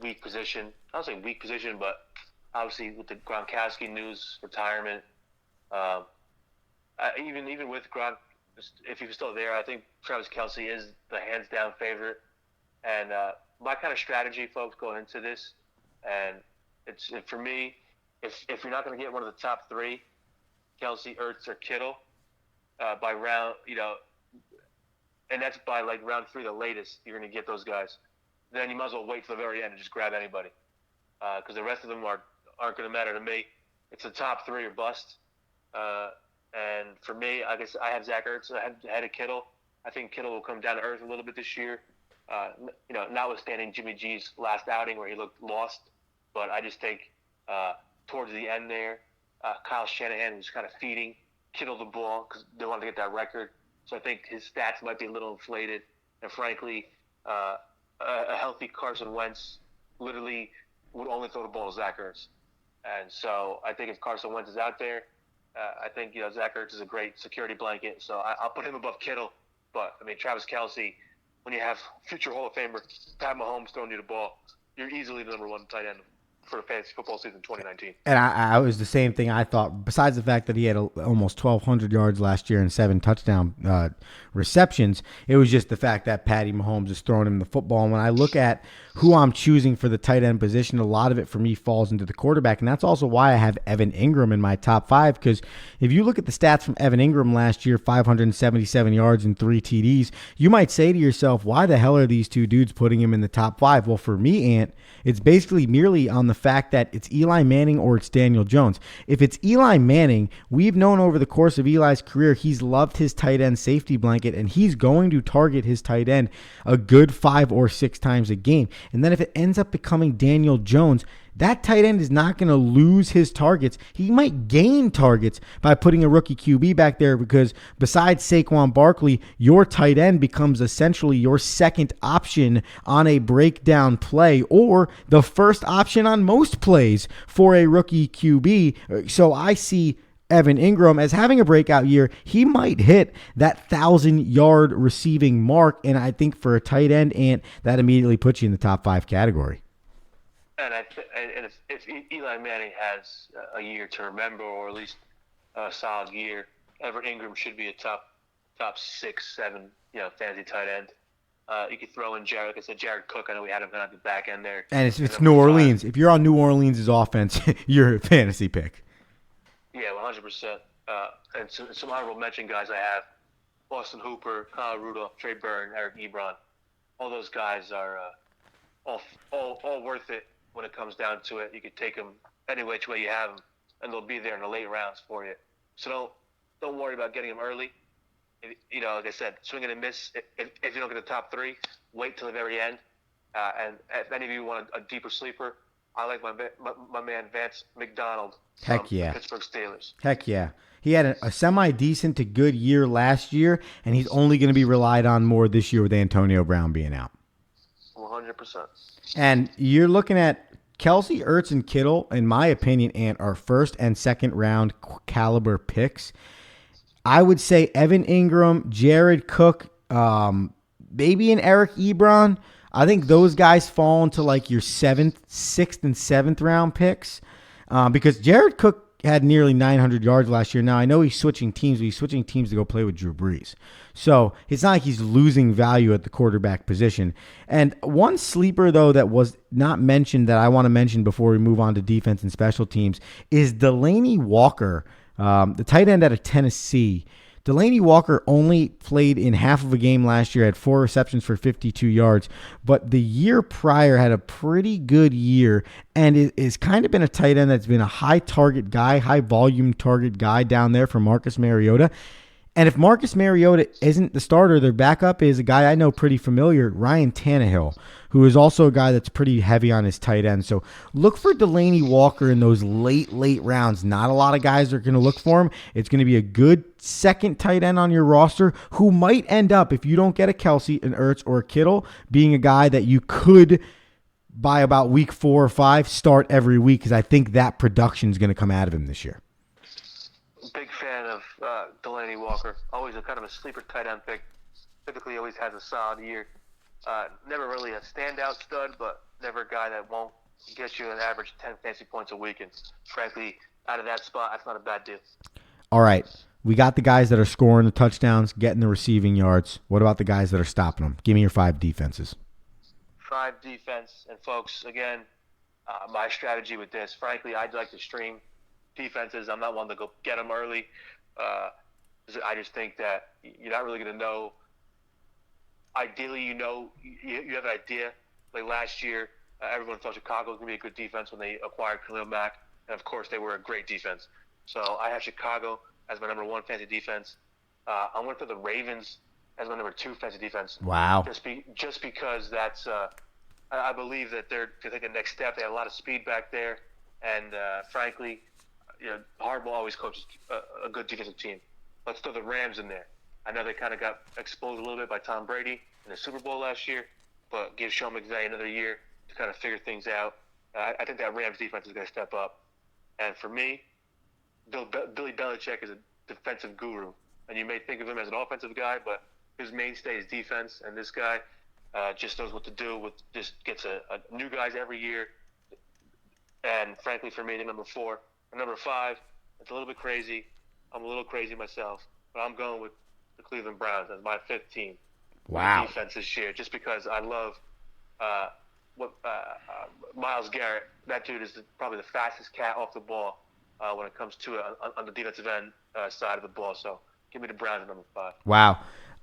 weak position. I don't say weak position, but obviously with the Gronkowski news, retirement, even with Gronk, if he was still there, I think Travis Kelce is the hands-down favorite. And my kind of strategy, folks, going into this, and it's for me, if you're not going to get one of the top three, Kelce, Ertz, or Kittle, by round, and that's by like round 3, the latest, you're going to get those guys. Then you might as well wait for the very end and just grab anybody. Because the rest of them aren't going to matter to me. It's the top 3 or bust. And for me, I guess I have Zach Ertz ahead of Kittle. I think Kittle will come down to earth a little bit this year. Notwithstanding Jimmy G's last outing where he looked lost. But I just think towards the end there, Kyle Shanahan was kind of feeding Kittle the ball because they wanted to get that record. So I think his stats might be a little inflated. And frankly, a healthy Carson Wentz literally would only throw the ball to Zach Ertz. And so I think if Carson Wentz is out there, I think Zach Ertz is a great security blanket. So I'll put him above Kittle. But, I mean, Travis Kelce, when you have future Hall of Famer Pat Mahomes throwing you the ball, you're easily the number one tight end. for the fantasy football season 2019. And I was the same thing I thought. Besides the fact that he had almost 1,200 yards last year and 7 touchdown receptions, it was just the fact that Patty Mahomes is throwing him the football. And when I look at who I'm choosing for the tight end position, a lot of it for me falls into the quarterback. And that's also why I have Evan Ingram in my top 5, because if you look at the stats from Evan Ingram last year, 577 yards and 3 TDs, you might say to yourself, why the hell are these two dudes putting him in the top 5? Well, for me, Ant, it's basically merely on the fact that it's Eli Manning or it's Daniel Jones. If it's Eli Manning, we've known over the course of Eli's career, he's loved his tight end safety blanket, and he's going to target his tight end a good 5 or 6 times a game. And then if it ends up becoming Daniel Jones, that tight end is not going to lose his targets. He might gain targets by putting a rookie QB back there, because besides Saquon Barkley, your tight end becomes essentially your second option on a breakdown play, or the first option on most plays for a rookie QB. So I see Evan Ingram as having a breakout year. He might hit that 1,000-yard receiving mark, and I think for a tight end, Ant, that immediately puts you in the top 5 category. And if Eli Manning has a year to remember, or at least a solid year, Evan Ingram should be a top 6, 7, fantasy tight end. You could throw in Jared Cook. I know we had him at the back end there. And it's New Orleans. If you're on New Orleans' offense, you're a fantasy pick. Yeah, 100%. And some honorable mention guys I have: Austin Hooper, Kyle Rudolph, Trey Byrne, Eric Ebron. All those guys are all worth it. When it comes down to it, you could take them any which way you have them, and they'll be there in the late rounds for you. So don't worry about getting them early. Like I said, swing and a miss. If you don't get the top 3, wait till the very end. And if any of you want a deeper sleeper, I like my man Vance McDonald from the Pittsburgh Steelers. Heck yeah. He had a semi-decent to good year last year, and he's only going to be relied on more this year with Antonio Brown being out. 100%. And you're looking at Kelsey, Ertz, and Kittle, in my opinion, Ant, are first and second round caliber picks. I would say Evan Ingram, Jared Cook, maybe an Eric Ebron. I think those guys fall into like your 6th and 7th round picks, because Jared Cook had nearly 900 yards last year. Now, I know he's switching teams, but he's switching teams to go play with Drew Brees. So it's not like he's losing value at the quarterback position. And one sleeper, though, that was not mentioned that I want to mention before we move on to defense and special teams is Delanie Walker, the tight end out of Tennessee. Delanie Walker only played in half of a game last year, had 4 receptions for 52 yards, but the year prior had a pretty good year, and it has kind of been a tight end that's been a high target guy, high volume target guy down there for Marcus Mariota. And if Marcus Mariota isn't the starter, their backup is a guy I know pretty familiar, Ryan Tannehill, who is also a guy that's pretty heavy on his tight end. So look for Delanie Walker in those late rounds. Not a lot of guys are going to look for him. It's going to be a good second tight end on your roster who might end up, if you don't get a Kelsey, an Ertz, or a Kittle, being a guy that you could, by about week 4 or 5, start every week, because I think that production is going to come out of him this year. Big fan of Delanie Walker. Always a kind of a sleeper tight end pick. Typically always has a solid year. Never really a standout stud, but never a guy that won't get you an average 10 fantasy points a week. And frankly, out of that spot, that's not a bad deal. All right. We got the guys that are scoring the touchdowns, getting the receiving yards. What about the guys that are stopping them? Give me your 5 defenses. 5 defense. And folks, again, my strategy with this, frankly, I'd like to stream defenses. I'm not one to go get them early. I just think that you're not really going to know. Ideally, you have an idea. Like last year, everyone thought Chicago was going to be a good defense when they acquired Khalil Mack, and of course, they were a great defense. So I have Chicago as my number 1 fantasy defense. I went for the Ravens as my number 2 fantasy defense. Wow. Just because that's I believe that they're to take the next step. They have a lot of speed back there, and frankly, Harbaugh always coaches a good defensive team. Let's throw the Rams in there. I know they kind of got exposed a little bit by Tom Brady in the Super Bowl last year, but give Sean McVay another year to kind of figure things out. I think that Rams defense is going to step up. And for me, Billy Belichick is a defensive guru. And you may think of him as an offensive guy, but his mainstay is defense. And this guy just knows what to do. Just gets a new guys every year. And frankly, for me, the number 4 and number 5, it's a little bit crazy. I'm a little crazy myself, but I'm going with the Cleveland Browns as my 5th team. Wow. Defense this year, just because I love Myles Garrett. That dude is probably the fastest cat off the ball when it comes to it on the defensive end side of the ball. So give me the Browns at number 5. Wow.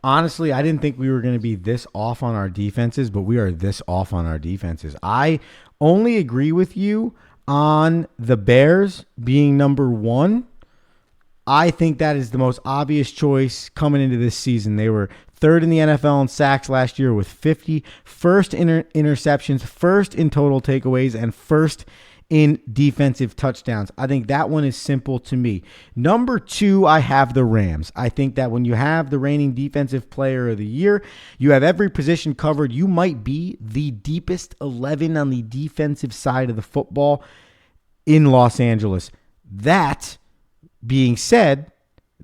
Honestly, I didn't think we were going to be this off on our defenses, but we are this off on our defenses. I only agree with you on the Bears being number 1. I think that is the most obvious choice coming into this season. They were 3rd in the NFL in sacks last year with 50, first in interceptions, first in total takeaways, and first in defensive touchdowns. I think that one is simple to me. Number 2, I have the Rams. I think that when you have the reigning defensive player of the year, you have every position covered. You might be the deepest 11 on the defensive side of the football in Los Angeles. That being said,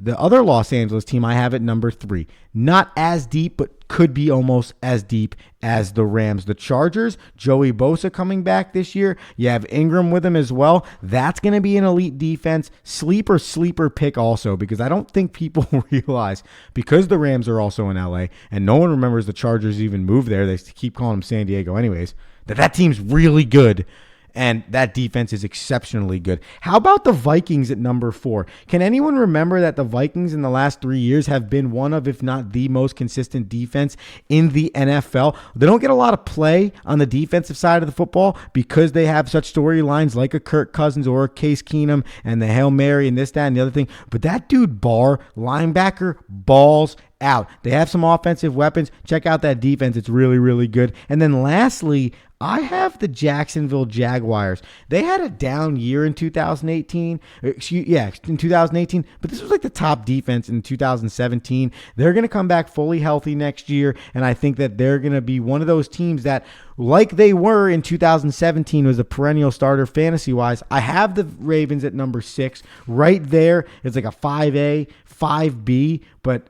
the other Los Angeles team I have at number 3. Not as deep, but could be almost as deep as the Rams. The Chargers, Joey Bosa coming back this year. You have Ingram with him as well. That's going to be an elite defense. Sleeper pick also, because I don't think people realize, because the Rams are also in LA, and no one remembers the Chargers even moved there. They keep calling them San Diego anyways, that team's really good. And that defense is exceptionally good. How about the Vikings at number 4? Can anyone remember that the Vikings in the last 3 years have been one of, if not the most consistent defense in the NFL? They don't get a lot of play on the defensive side of the football because they have such storylines like a Kirk Cousins or a Case Keenum and the Hail Mary and this, that, and the other thing. But that dude Barr, linebacker, balls out. They have some offensive weapons. Check out that defense. It's really, really good. And then lastly, I have the Jacksonville Jaguars. They had a down year in 2018. In 2018, but this was like the top defense in 2017. They're going to come back fully healthy next year, and I think that they're going to be one of those teams that, like they were in 2017, was a perennial starter fantasy-wise. I have the Ravens at number 6. Right there, it's like a 5A, 5B,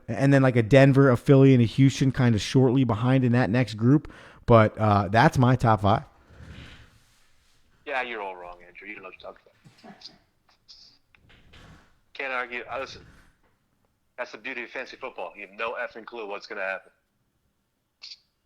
and then like a Denver, a Philly, and a Houston kind of shortly behind in that next group. But that's my top 5. Yeah, you're all wrong, Andrew. You don't know what you're talking about. Can't argue. Listen, that's the beauty of fantasy football. You have no effing clue what's going to happen,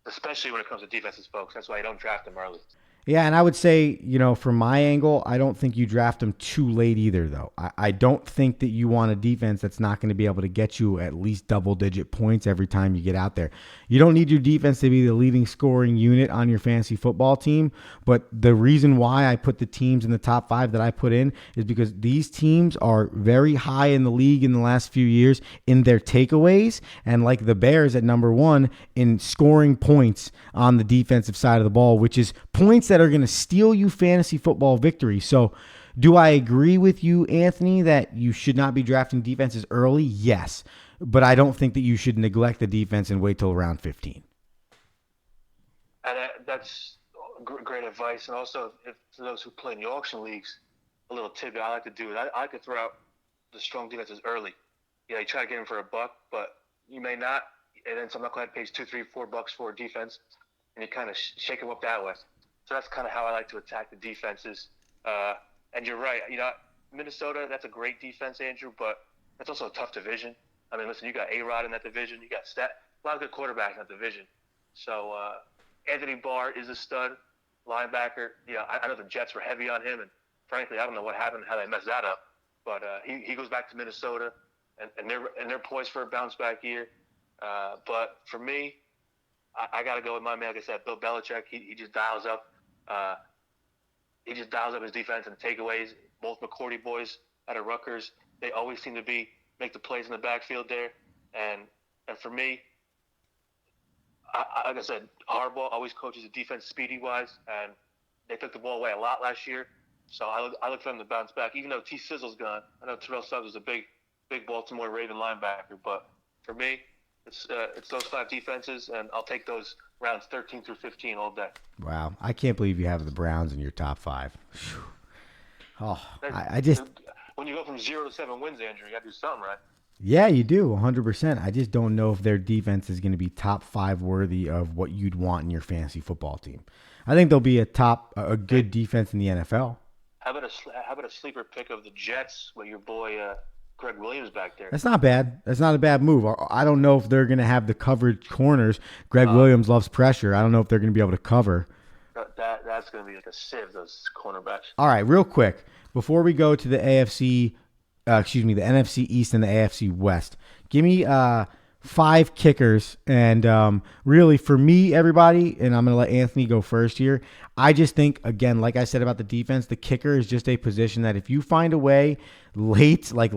especially when it comes to defenses, folks. That's why you don't draft them early. Yeah, and I would say, from my angle, I don't think you draft them too late either, though. I don't think that you want a defense that's not going to be able to get you at least double-digit points every time you get out there. You don't need your defense to be the leading scoring unit on your fantasy football team, but the reason why I put the teams in the top 5 that I put in is because these teams are very high in the league in the last few years in their takeaways, and like the Bears at number 1 in scoring points on the defensive side of the ball, which is points that are going to steal you fantasy football victories. So do I agree with you, Anthony, that you should not be drafting defenses early? Yes. But I don't think that you should neglect the defense and wait till round 15. And that's great advice. And also, for those who play in the auction leagues, a little tidbit I like to do is I could throw out the strong defenses early. You try to get them for $1, but you may not. And then some knucklehead pays $2, $3, $4 for a defense, and you kind of shake them up that way. So that's kind of how I like to attack the defenses. And you're right. Minnesota, that's a great defense, Andrew, but that's also a tough division. I mean, listen, you got A-Rod in that division. You got a lot of good quarterbacks in that division. So Anthony Barr is a stud linebacker. I know the Jets were heavy on him, and frankly, I don't know what happened, how they messed that up. But he goes back to Minnesota, and they're poised for a bounce-back year. But for me, I got to go with my man. Like I said, Bill Belichick, he just dials up. He just dials up his defense and takeaways. Both McCourty boys out of Rutgers, they always seem to make the plays in the backfield there. And for me, like I said, Harbaugh always coaches the defense speedy-wise, and they took the ball away a lot last year. So I look for them to bounce back. Even though T. Sizzle's gone, I know Terrell Suggs is a big Baltimore Raven linebacker, but for me, it's those 5 defenses, and I'll take those rounds 13 through 15 all day. Wow. I can't believe you have the Browns in your top 5. Whew. Oh, I just... When you go from 0 to 7 wins, Andrew, you got to do something, right? Yeah, you do, 100%. I just don't know if their defense is going to be top 5 worthy of what you'd want in your fantasy football team. I think they'll be a good defense in the NFL. how about a sleeper pick of the Jets with your boy Greg Williams back there? That's not bad. That's not a bad move. I don't know if they're going to have the coverage corners. Greg Williams loves pressure. I don't know if they're going to be able to cover. That's going to be like a sieve, those cornerbacks. All right, real quick, before we go to the NFC, the NFC East and the AFC West, give me 5 kickers. And really, for me, everybody, and I'm going to let Anthony go first here, I just think, again, like I said about the defense, the kicker is just a position that if you find a way late, like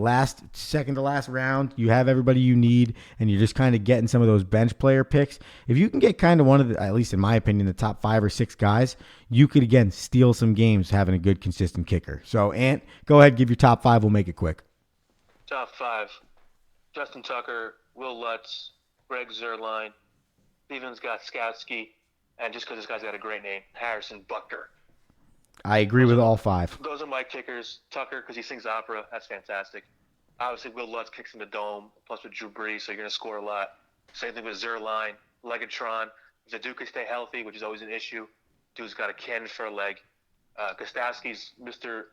second to last round, you have everybody you need, and you're just kind of getting some of those bench player picks. If you can get kind of one of the, at least in my opinion, the top 5 or 6 guys, you could, again, steal some games having a good, consistent kicker. So, Ant, go ahead, give your top 5. We'll make it quick. Top 5, Justin Tucker, Will Lutz, Greg Zuerlein, Steven Gostkowski, and just because this guy's got a great name, Harrison Butker. I agree with all 5. Those are my kickers. Tucker, because he sings opera. That's fantastic. Obviously, Will Lutz kicks in the dome, plus with Drew Brees, so you're going to score a lot. Same thing with Zuerlein, Legatron. If the dude can stay healthy, which is always an issue, dude's got a cannon for a leg. Gostkowski's Mr.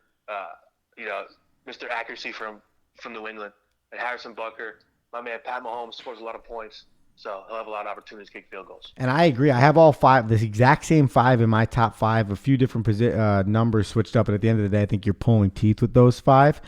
Accuracy from New England. And Harrison Butker, my man Pat Mahomes scores a lot of points. So he'll have a lot of opportunities to kick field goals. And I agree. I have all 5, this exact same 5 in my top 5, a few different numbers switched up. And at the end of the day, I think you're pulling teeth with those 5.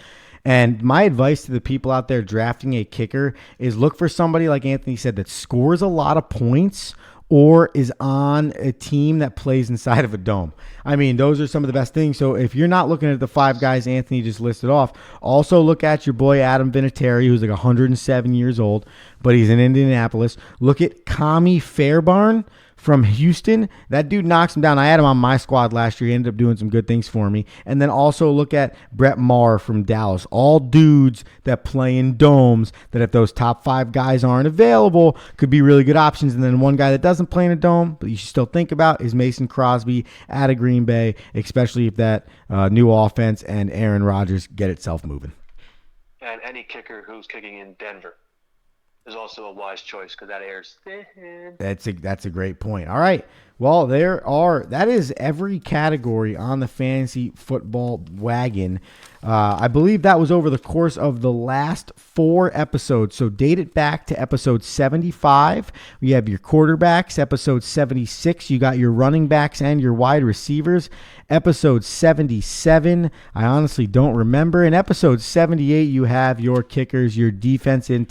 And my advice to the people out there drafting a kicker is look for somebody, like Anthony said, that scores a lot of points or is on a team that plays inside of a dome. I mean, those are some of the best things. So if you're not looking at the 5 guys Anthony just listed off, also look at your boy Adam Vinatieri, who's like 107 years old, but he's in Indianapolis. Look at Kami Fairbarn from Houston. That dude knocks him down. I had him on my squad last year. He ended up doing some good things for me. And then also look at Brett Maher from Dallas. All dudes that play in domes that if those top 5 guys aren't available could be really good options. And then one guy that doesn't play in a dome, but you should still think about, is Mason Crosby out of Green Bay, especially if that new offense and Aaron Rodgers get itself moving. And any kicker who's kicking in Denver is also a wise choice because that airs thin. That's a great point. All right. Well, that is every category on the fantasy football wagon. I believe that was over the course of the last 4 episodes. So date it back to episode 75. We have your quarterbacks. Episode 76, you got your running backs and your wide receivers. Episode 77, I honestly don't remember. In episode 78, you have your kickers, your defense in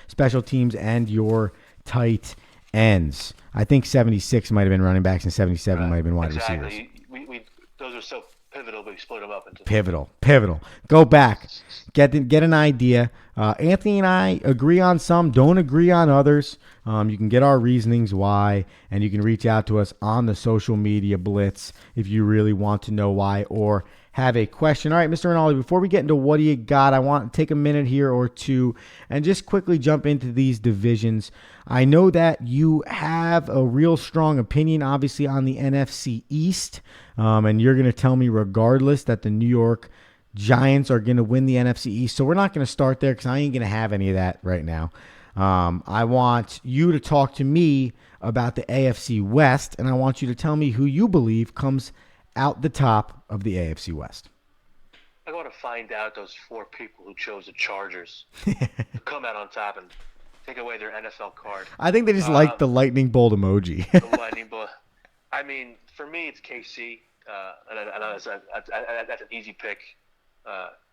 special teams, and your tight ends. I think 76 might have been running backs and 77 might have been wide receivers. We those are so pivotal, but we split them up into pivotal. Go back, get an idea. Anthony and I agree on some, don't agree on others. You can get our reasonings why, and you can reach out to us on the social media blitz if you really want to know why or have a question. All right, Mr. Rinaldi, before we get into what do you got, I want to take a minute here or two and just quickly jump into these divisions. I know that you have a real strong opinion, obviously, on the NFC East, and you're going to tell me regardless that the New York Giants are going to win the NFC East. So we're not going to start there because I ain't going to have any of that right now. I want you to talk to me about the AFC West, and I want you to tell me who you believe comes out the top of the AFC West. I want to find out those 4 people who chose the Chargers to come out on top and take away their NFL card. I think they just like the lightning bolt emoji. The lightning bolt. I mean, for me, it's KC. And that's an easy pick.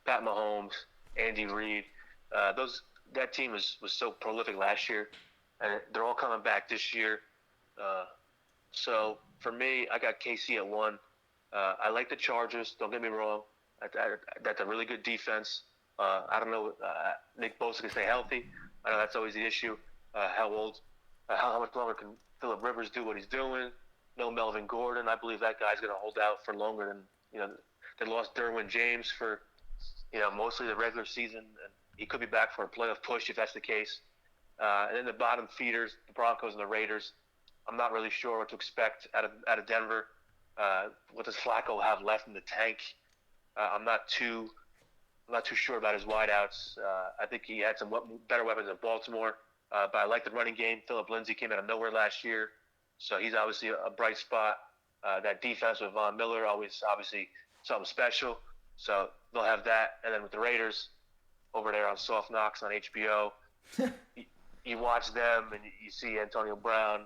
Pat Mahomes, Andy Reid. That team was so prolific last year, and they're all coming back this year. So for me, I got KC at 1. I like the Chargers. Don't get me wrong. That's a really good defense. I don't know. Nick Bosa can stay healthy. I know that's always the issue. How much longer can Phillip Rivers do what he's doing? No Melvin Gordon. I believe that guy's going to hold out for longer than They lost Derwin James for mostly the regular season, and he could be back for a playoff push if that's the case. And then the bottom feeders, the Broncos and the Raiders. I'm not really sure what to expect out of Denver. What does Flacco have left in the tank? I'm not too sure about his wideouts. I think he had some better weapons in Baltimore, but I like the running game. Philip Lindsay came out of nowhere last year, so he's obviously a bright spot. That defense with Von Miller, always obviously something special. So they'll have that. And then with the Raiders over there on Soft Knocks on HBO, you watch them and you see Antonio Brown,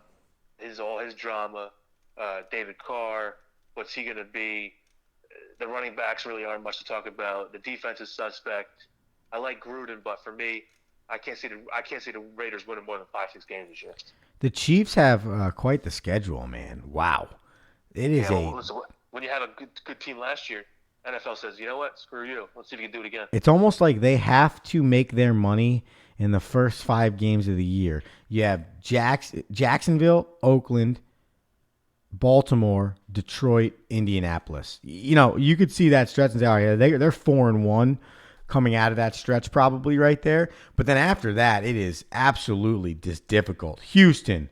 all his drama, David Carr, what's he going to be? The running backs really aren't much to talk about. The defense is suspect. I like Gruden, but for me, I can't see the Raiders winning more than 5-6 games this year. The Chiefs have quite the schedule, man. Wow. It is listen, when you had a good team last year, NFL says, you know what? Screw you. Let's see if you can do it again. It's almost like they have to make their money in the first 5 games of the year. You have Jacksonville, Oakland, Baltimore, Detroit, Indianapolis. You could see that stretch and say, oh, yeah, they're 4-1 coming out of that stretch probably right there. But then after that, it is absolutely just difficult. Houston,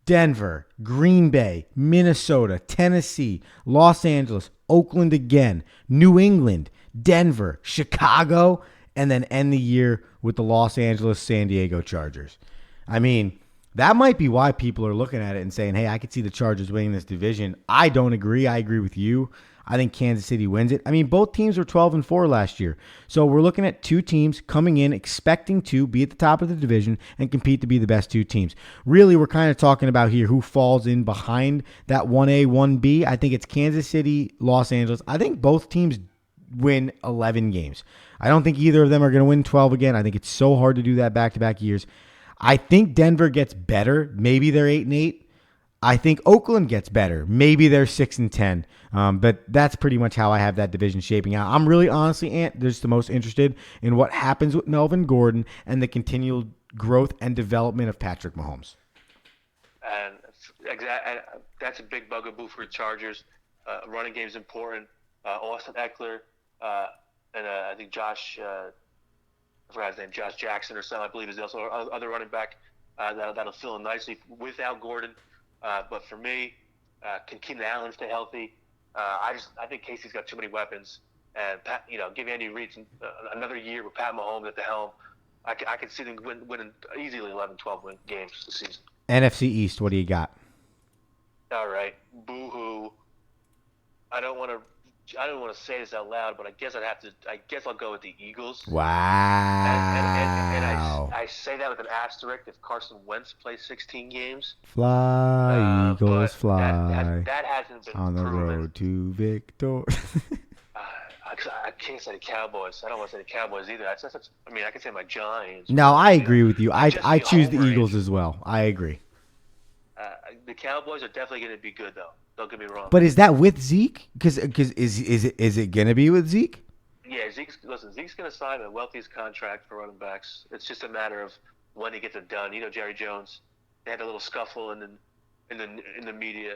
Denver, Green Bay, Minnesota, Tennessee, Los Angeles, Oakland again, New England, Denver, Chicago, and then end the year with the Los Angeles San Diego Chargers. I mean, that might be why people are looking at it and saying, hey, I could see the Chargers winning this division. I don't agree. I agree with you. I think Kansas City wins it. I mean, both teams were 12-4 last year. So we're looking at 2 teams coming in expecting to be at the top of the division and compete to be the best 2 teams. Really, we're kind of talking about here who falls in behind that 1A, 1B. I think it's Kansas City, Los Angeles. I think both teams win 11 games. I don't think either of them are going to win 12 again. I think it's so hard to do that back-to-back years. I think Denver gets better. Maybe they're 8-8. I think Oakland gets better. Maybe they're 6-10. But that's pretty much how I have that division shaping out. I'm really honestly, Ant, just the most interested in what happens with Melvin Gordon and the continual growth and development of Patrick Mahomes. And that's a big bugaboo for the Chargers. Running game is important. Austin Eckler and I think Josh, I forgot his name, Josh Jackson or something, I believe, is also other running back that'll fill in nicely without Gordon. But for me, can Keenan Allen stay healthy? I think Casey's got too many weapons, and Pat, give Andy Reid another year with Pat Mahomes at the helm. I can see them winning easily 11-12 games this season. NFC East, what do you got? All right, boo-hoo. I don't want to say this out loud, but I guess I'll go with the Eagles. Wow. And I say that with an asterisk if Carson Wentz plays 16 games. Fly, Eagles, fly. That hasn't been on the proven. road to victory. I can't say the Cowboys. I don't want to say the Cowboys either. I can say my Giants. No, I agree with you. I choose the Eagles as well. I agree. The Cowboys are definitely going to be good, though. Don't get me wrong. But is that with Zeke? Because is it going to be with Zeke? Yeah, Zeke's going to sign the wealthiest contract for running backs. It's just a matter of when he gets it done. Jerry Jones, they had a little scuffle in the media.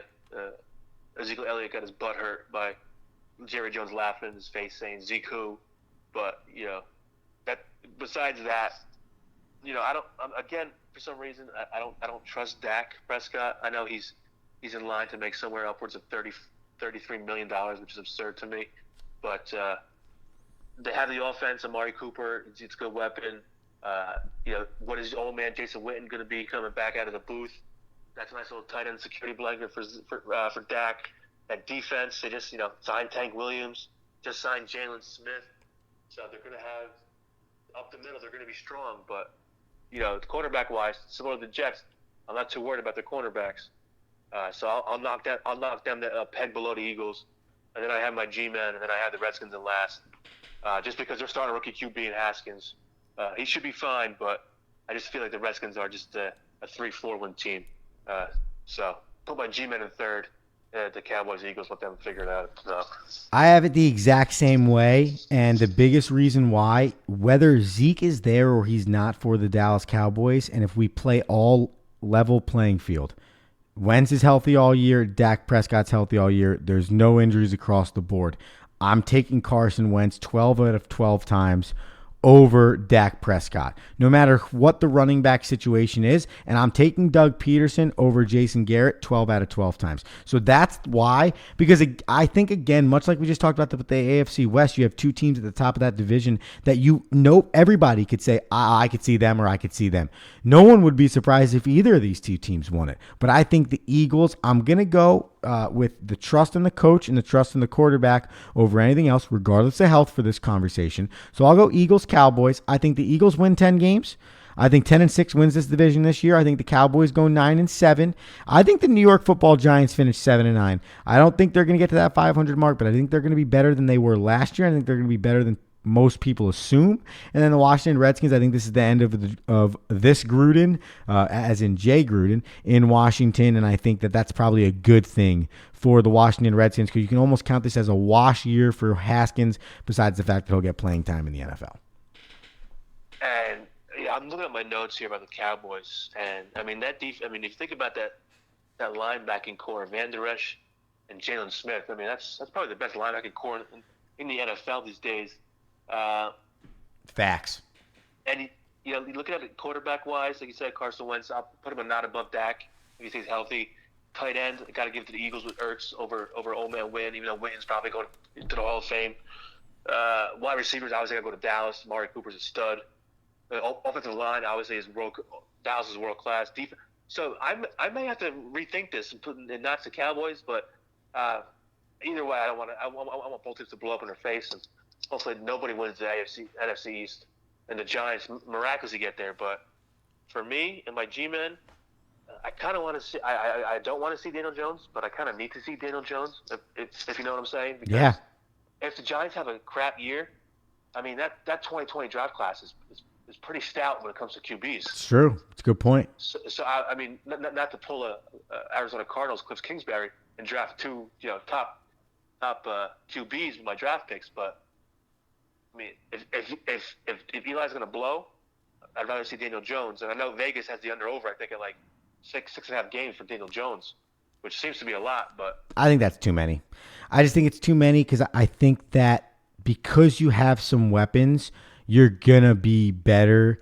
Ezekiel Elliott got his butt hurt by Jerry Jones laughing in his face saying Zeke who, but that besides that, again, for some reason I don't trust Dak Prescott. I know he's in line to make somewhere upwards of $33 million, which is absurd to me. But they have the offense. Amari Cooper, it's a good weapon. What is old man Jason Witten going to be coming back out of the booth? That's a nice little tight end security blanket for Dak. That defense, they just signed Tank Williams, just signed Jalen Smith. So they're going to have up the middle. They're going to be strong, but cornerback wise, similar to the Jets, I'm not too worried about their cornerbacks. So I'll knock them a peg below the Eagles, and then I have my G-men, and then I have the Redskins in last. Just because they're starting rookie QB in Haskins, he should be fine, but I just feel like the Redskins are just a 3-4 win team. So put my G-men in third. The Cowboys, Eagles, let them figure it out. So. I have it the exact same way, and the biggest reason why, whether Zeke is there or he's not for the Dallas Cowboys, and if we play all level playing field, Wentz is healthy all year, Dak Prescott's healthy all year, there's no injuries across the board. I'm taking Carson Wentz 12 out of 12 times over Dak Prescott, no matter what the running back situation is. And I'm taking Doug Peterson over Jason Garrett 12 out of 12 times. So that's why, because I think, again, much like we just talked about with the AFC West, you have 2 teams at the top of that division that everybody could say, I could see them or I could see them. No one would be surprised if either of these 2 teams won it. But I think the Eagles, I'm going to go with the trust in the coach and the trust in the quarterback over anything else, regardless of health for this conversation. So I'll go Eagles-Cowboys. I think the Eagles win 10 games. I think 10-6 wins this division this year. I think the Cowboys go 9-7. I think the New York Football Giants finish 7-9. I don't think they're going to get to that 500 mark, but I think they're going to be better than they were last year. I think they're going to be better than most people assume. And then the Washington Redskins, I think this is the end of this Gruden, as in Jay Gruden, in Washington. And I think that that's probably a good thing for the Washington Redskins because you can almost count this as a wash year for Haskins, besides the fact that he'll get playing time in the NFL. And I'm looking at my notes here about the Cowboys, and I mean if you think about that linebacking core, Van Der Esch and Jalen Smith, I mean that's probably the best linebacking core in the NFL these days. Facts. And you looking at it quarterback wise, like you said, Carson Wentz, I'll put him a nod above Dak if he stays healthy. Tight end, got to give it to the Eagles with Ertz over old man Wynn, even though Wynn's probably going to the Hall of Fame. Wide receivers, obviously, got to go to Dallas. Amari Cooper's a stud. Offensive line, obviously, Dallas is world class. Defense. So I may have to rethink this and put in not the Cowboys, but either way, I want both teams to blow up in their face, and hopefully nobody wins the NFC East, and the Giants miraculously get there. But for me and my G-men, I kind of want to see. I don't want to see Daniel Jones, but I kind of need to see Daniel Jones, if you know what I'm saying. Because if the Giants have a crap year, I mean that 2020 draft class is pretty stout when it comes to QBs. It's true. It's a good point. So I mean, not to pull a Arizona Cardinals, Cliff Kingsbury, and draft two, top QBs with my draft picks. But I mean, if Eli's going to blow, I'd rather see Daniel Jones. And I know Vegas has the under/over. I think at like 6.5 games for Daniel Jones, which seems to be a lot. But I think that's too many. I just think it's too many because I think that because you have some weapons, you're going to be better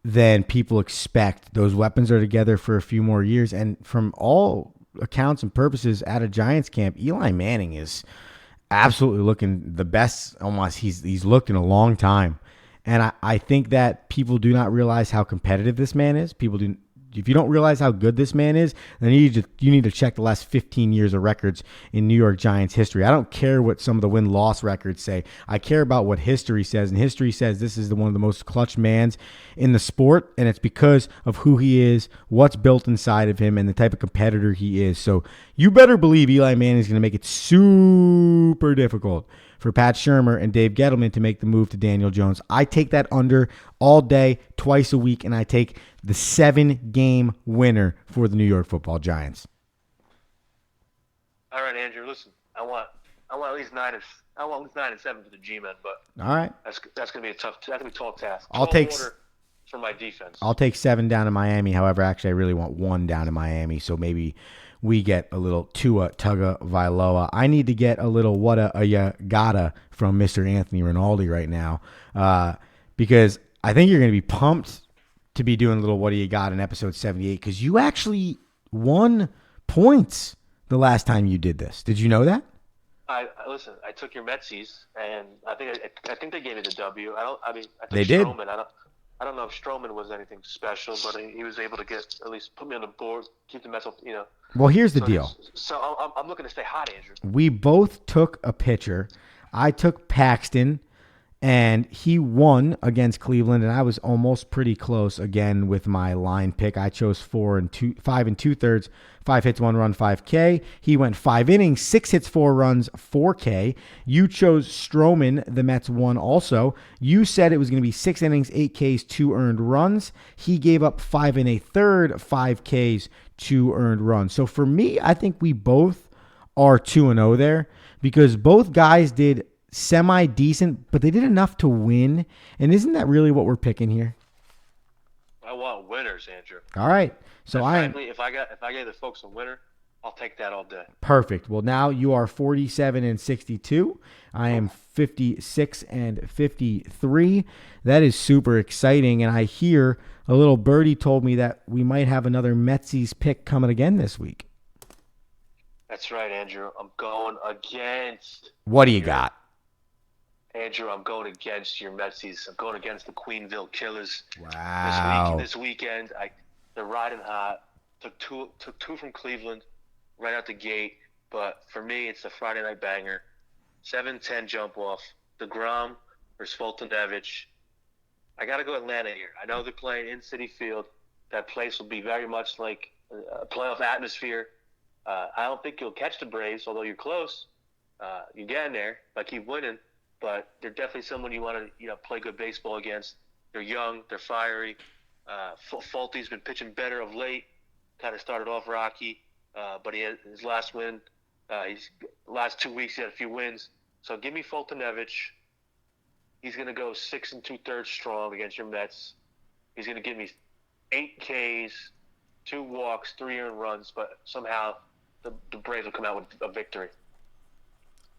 than people expect. Those weapons are together for a few more years. And from all accounts and purposes at a Giants camp, Eli Manning is absolutely looking the best almost he's looked in a long time. And I think that people do not realize how competitive this man is. If you don't realize how good this man is, then you need to check the last 15 years of records in New York Giants history. I don't care what some of the win-loss records say. I care about what history says, and history says this is one of the most clutch mans in the sport, and it's because of who he is, what's built inside of him, and the type of competitor he is. So you better believe Eli Manning is going to make it super difficult for Pat Shurmur and Dave Gettleman to make the move to Daniel Jones. I take that under all day, twice a week, and I take the 7-game winner for the New York Football Giants. All right, Andrew. Listen, I want at least 9-7 for the G-men, but all right, that's going to be that's going to be a tall task. I'll take for my defense. I'll take 7 down in Miami. However, actually, I really want 1 down in Miami, so maybe we get a little Tua Tagovailoa. I need to get a little you gotta from Mr. Anthony Rinaldi right now, because I think you're going to be pumped to be doing a little what do you got in episode 78 because you actually won points the last time you did this. Did you know that? Listen. I took your Metsies, and I think they gave me the W. I took they did. Stroman. I don't know if Stroman was anything special, but he was able to at least put me on the board, keep the Mets, Well, here's the deal. So I'm looking to stay hot, Andrew. We both took a pitcher. I took Paxton, and he won against Cleveland, and I was almost pretty close again with my line pick. I chose 5 2/3, 5 hits, 1 run, 5K. He went 5 innings, 6 hits, 4 runs, 4K. You chose Stroman. The Mets won also. You said it was going to be 6 innings, 8 Ks, 2 earned runs. He gave up 5 1/3, 5 Ks, 2 earned runs. So for me, I think we both are 2-0 there because both guys did semi-decent, but they did enough to win. And isn't that really what we're picking here? I want winners, Andrew. All right. So frankly, if I gave the folks a winner, I'll take that all day. Perfect. Well, now you are 47-62. I am 56-53. That is super exciting. And I hear a little birdie told me that we might have another Metsies pick coming again this week. That's right, Andrew. I'm going against. What do you got? Andrew, I'm going against your Metsies. I'm going against the Queenville Killers. Wow. This weekend, they're riding hot. Took two from Cleveland right out the gate. But for me, it's the Friday night banger. 7:10 jump off. DeGrom versus Fultonevich. I got to go Atlanta here. I know they're playing in Citi Field. That place will be very much like a playoff atmosphere. I don't think you'll catch the Braves, although you're close. You're getting there by keep winning. But they're definitely someone you want to play good baseball against. They're young. They're fiery. Fulty's been pitching better of late. Kind of started off rocky, but he had his last win. Last 2 weeks he had a few wins. So give me Fultonevich. He's going to go 6 2/3 strong against your Mets. He's going to give me 8 Ks, 2 walks, 3 earned runs, but somehow the Braves will come out with a victory.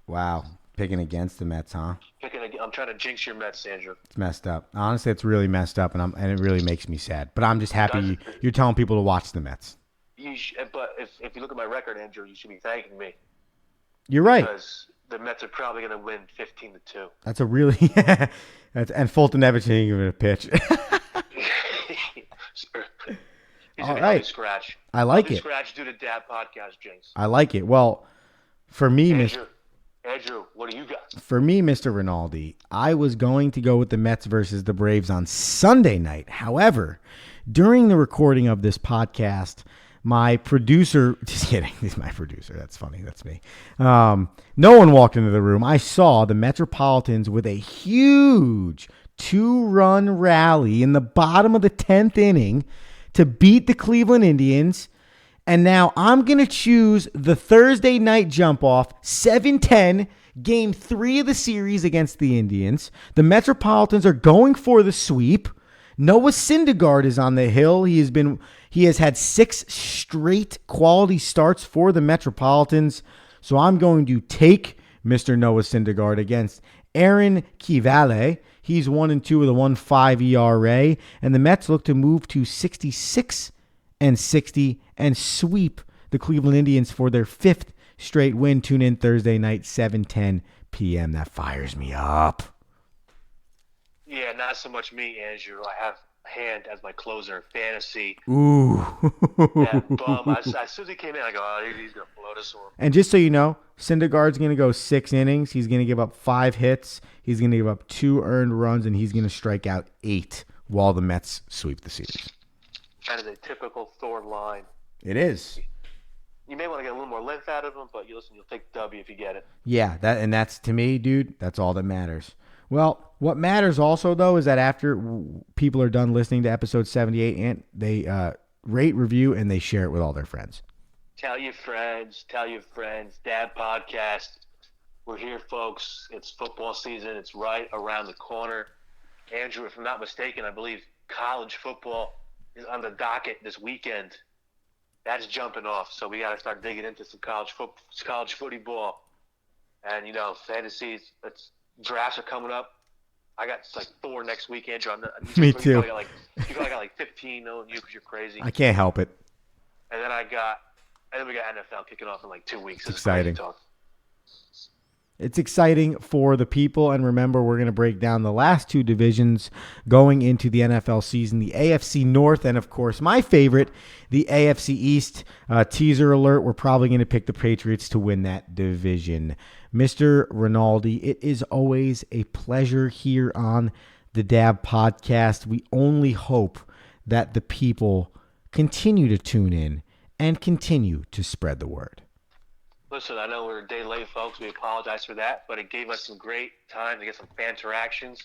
Wow. Picking against the Mets, huh? I'm trying to jinx your Mets, Andrew. It's messed up. Honestly, it's really messed up, and it really makes me sad. But I'm just happy you're telling people to watch the Mets. But if you look at my record, Andrew, you should be thanking me. You're right. Because the Mets are probably going to win 15-2. That's a really and Fultonevich ain't even a pitch. He's All a right. scratch. I like it. Scratch due to DAAB Podcast, Jinx. I like it. Well, for me, Andrew, what do you got? For me, Mr. Rinaldi, I was going to go with the Mets versus the Braves on Sunday night. However, during the recording of this podcast, my producer, just kidding, he's my producer. That's funny. That's me. No one walked into the room. I saw the Metropolitans with a huge 2-run rally in the bottom of the 10th inning to beat the Cleveland Indians. And now I'm going to choose the Thursday night jump off, 7-10, game 3 of the series against the Indians. The Metropolitans are going for the sweep. Noah Syndergaard is on the hill. He has had 6 straight quality starts for the Metropolitans. So I'm going to take Mr. Noah Syndergaard against Aaron Kivale. He's 1-2 with a 1.5 ERA. And the Mets look to move to 66-60 and sweep the Cleveland Indians for their 5th straight win. Tune in Thursday night, 7:10 p.m. That fires me up. Yeah, not so much me, Andrew. I have Hand as my closer in fantasy. Ooh. That bum. As soon as he came in, I go, oh, he's going to blow this one. And just so you know, Syndergaard's going to go 6 innings. He's going to give up 5 hits. He's going to give up 2 earned runs, and he's going to strike out 8 while the Mets sweep the series. That is a typical Thor line. It is. You may want to get a little more length out of him, but you'll take the W if you get it. Yeah, that's to me, dude, that's all that matters. Well, what matters also, though, is that after people are done listening to episode 78, and they rate, review, and they share it with all their friends. Tell your friends. DAAB Podcast. We're here, folks. It's football season. It's right around the corner. Andrew, if I'm not mistaken, I believe college football is on the docket this weekend. That's jumping off, so we got to start digging into some college footy ball. And, fantasies, drafts are coming up. I got like 4 next week, Andrew. Me too. You probably got like 15 knowing you because you're crazy. I can't help it. And then we got NFL kicking off in like 2 weeks. It's exciting. It's exciting for the people, and remember, we're going to break down the last 2 divisions going into the NFL season, the AFC North, and, of course, my favorite, the AFC East. Teaser alert, we're probably going to pick the Patriots to win that division. Mr. Rinaldi, it is always a pleasure here on the DAAB Podcast. We only hope that the people continue to tune in and continue to spread the word. Listen, I know we're a day late, folks. We apologize for that, but it gave us some great time to get some fan-teractions.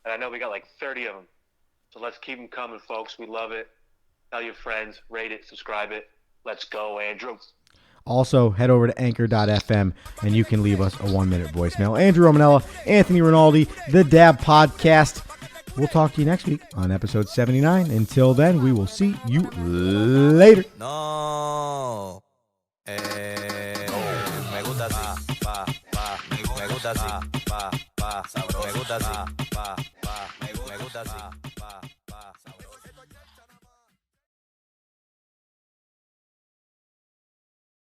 And I know we got like 30 of them. So let's keep them coming, folks. We love it. Tell your friends, rate it, subscribe it. Let's go, Andrew. Also, head over to anchor.fm and you can leave us a 1-minute voicemail. Andrew Romanella, Anthony Rinaldi, the DAAB Podcast. We'll talk to you next week on episode 79. Until then, we will see you later. No. Me gusta así, me gusta así, me gusta así, me gusta así.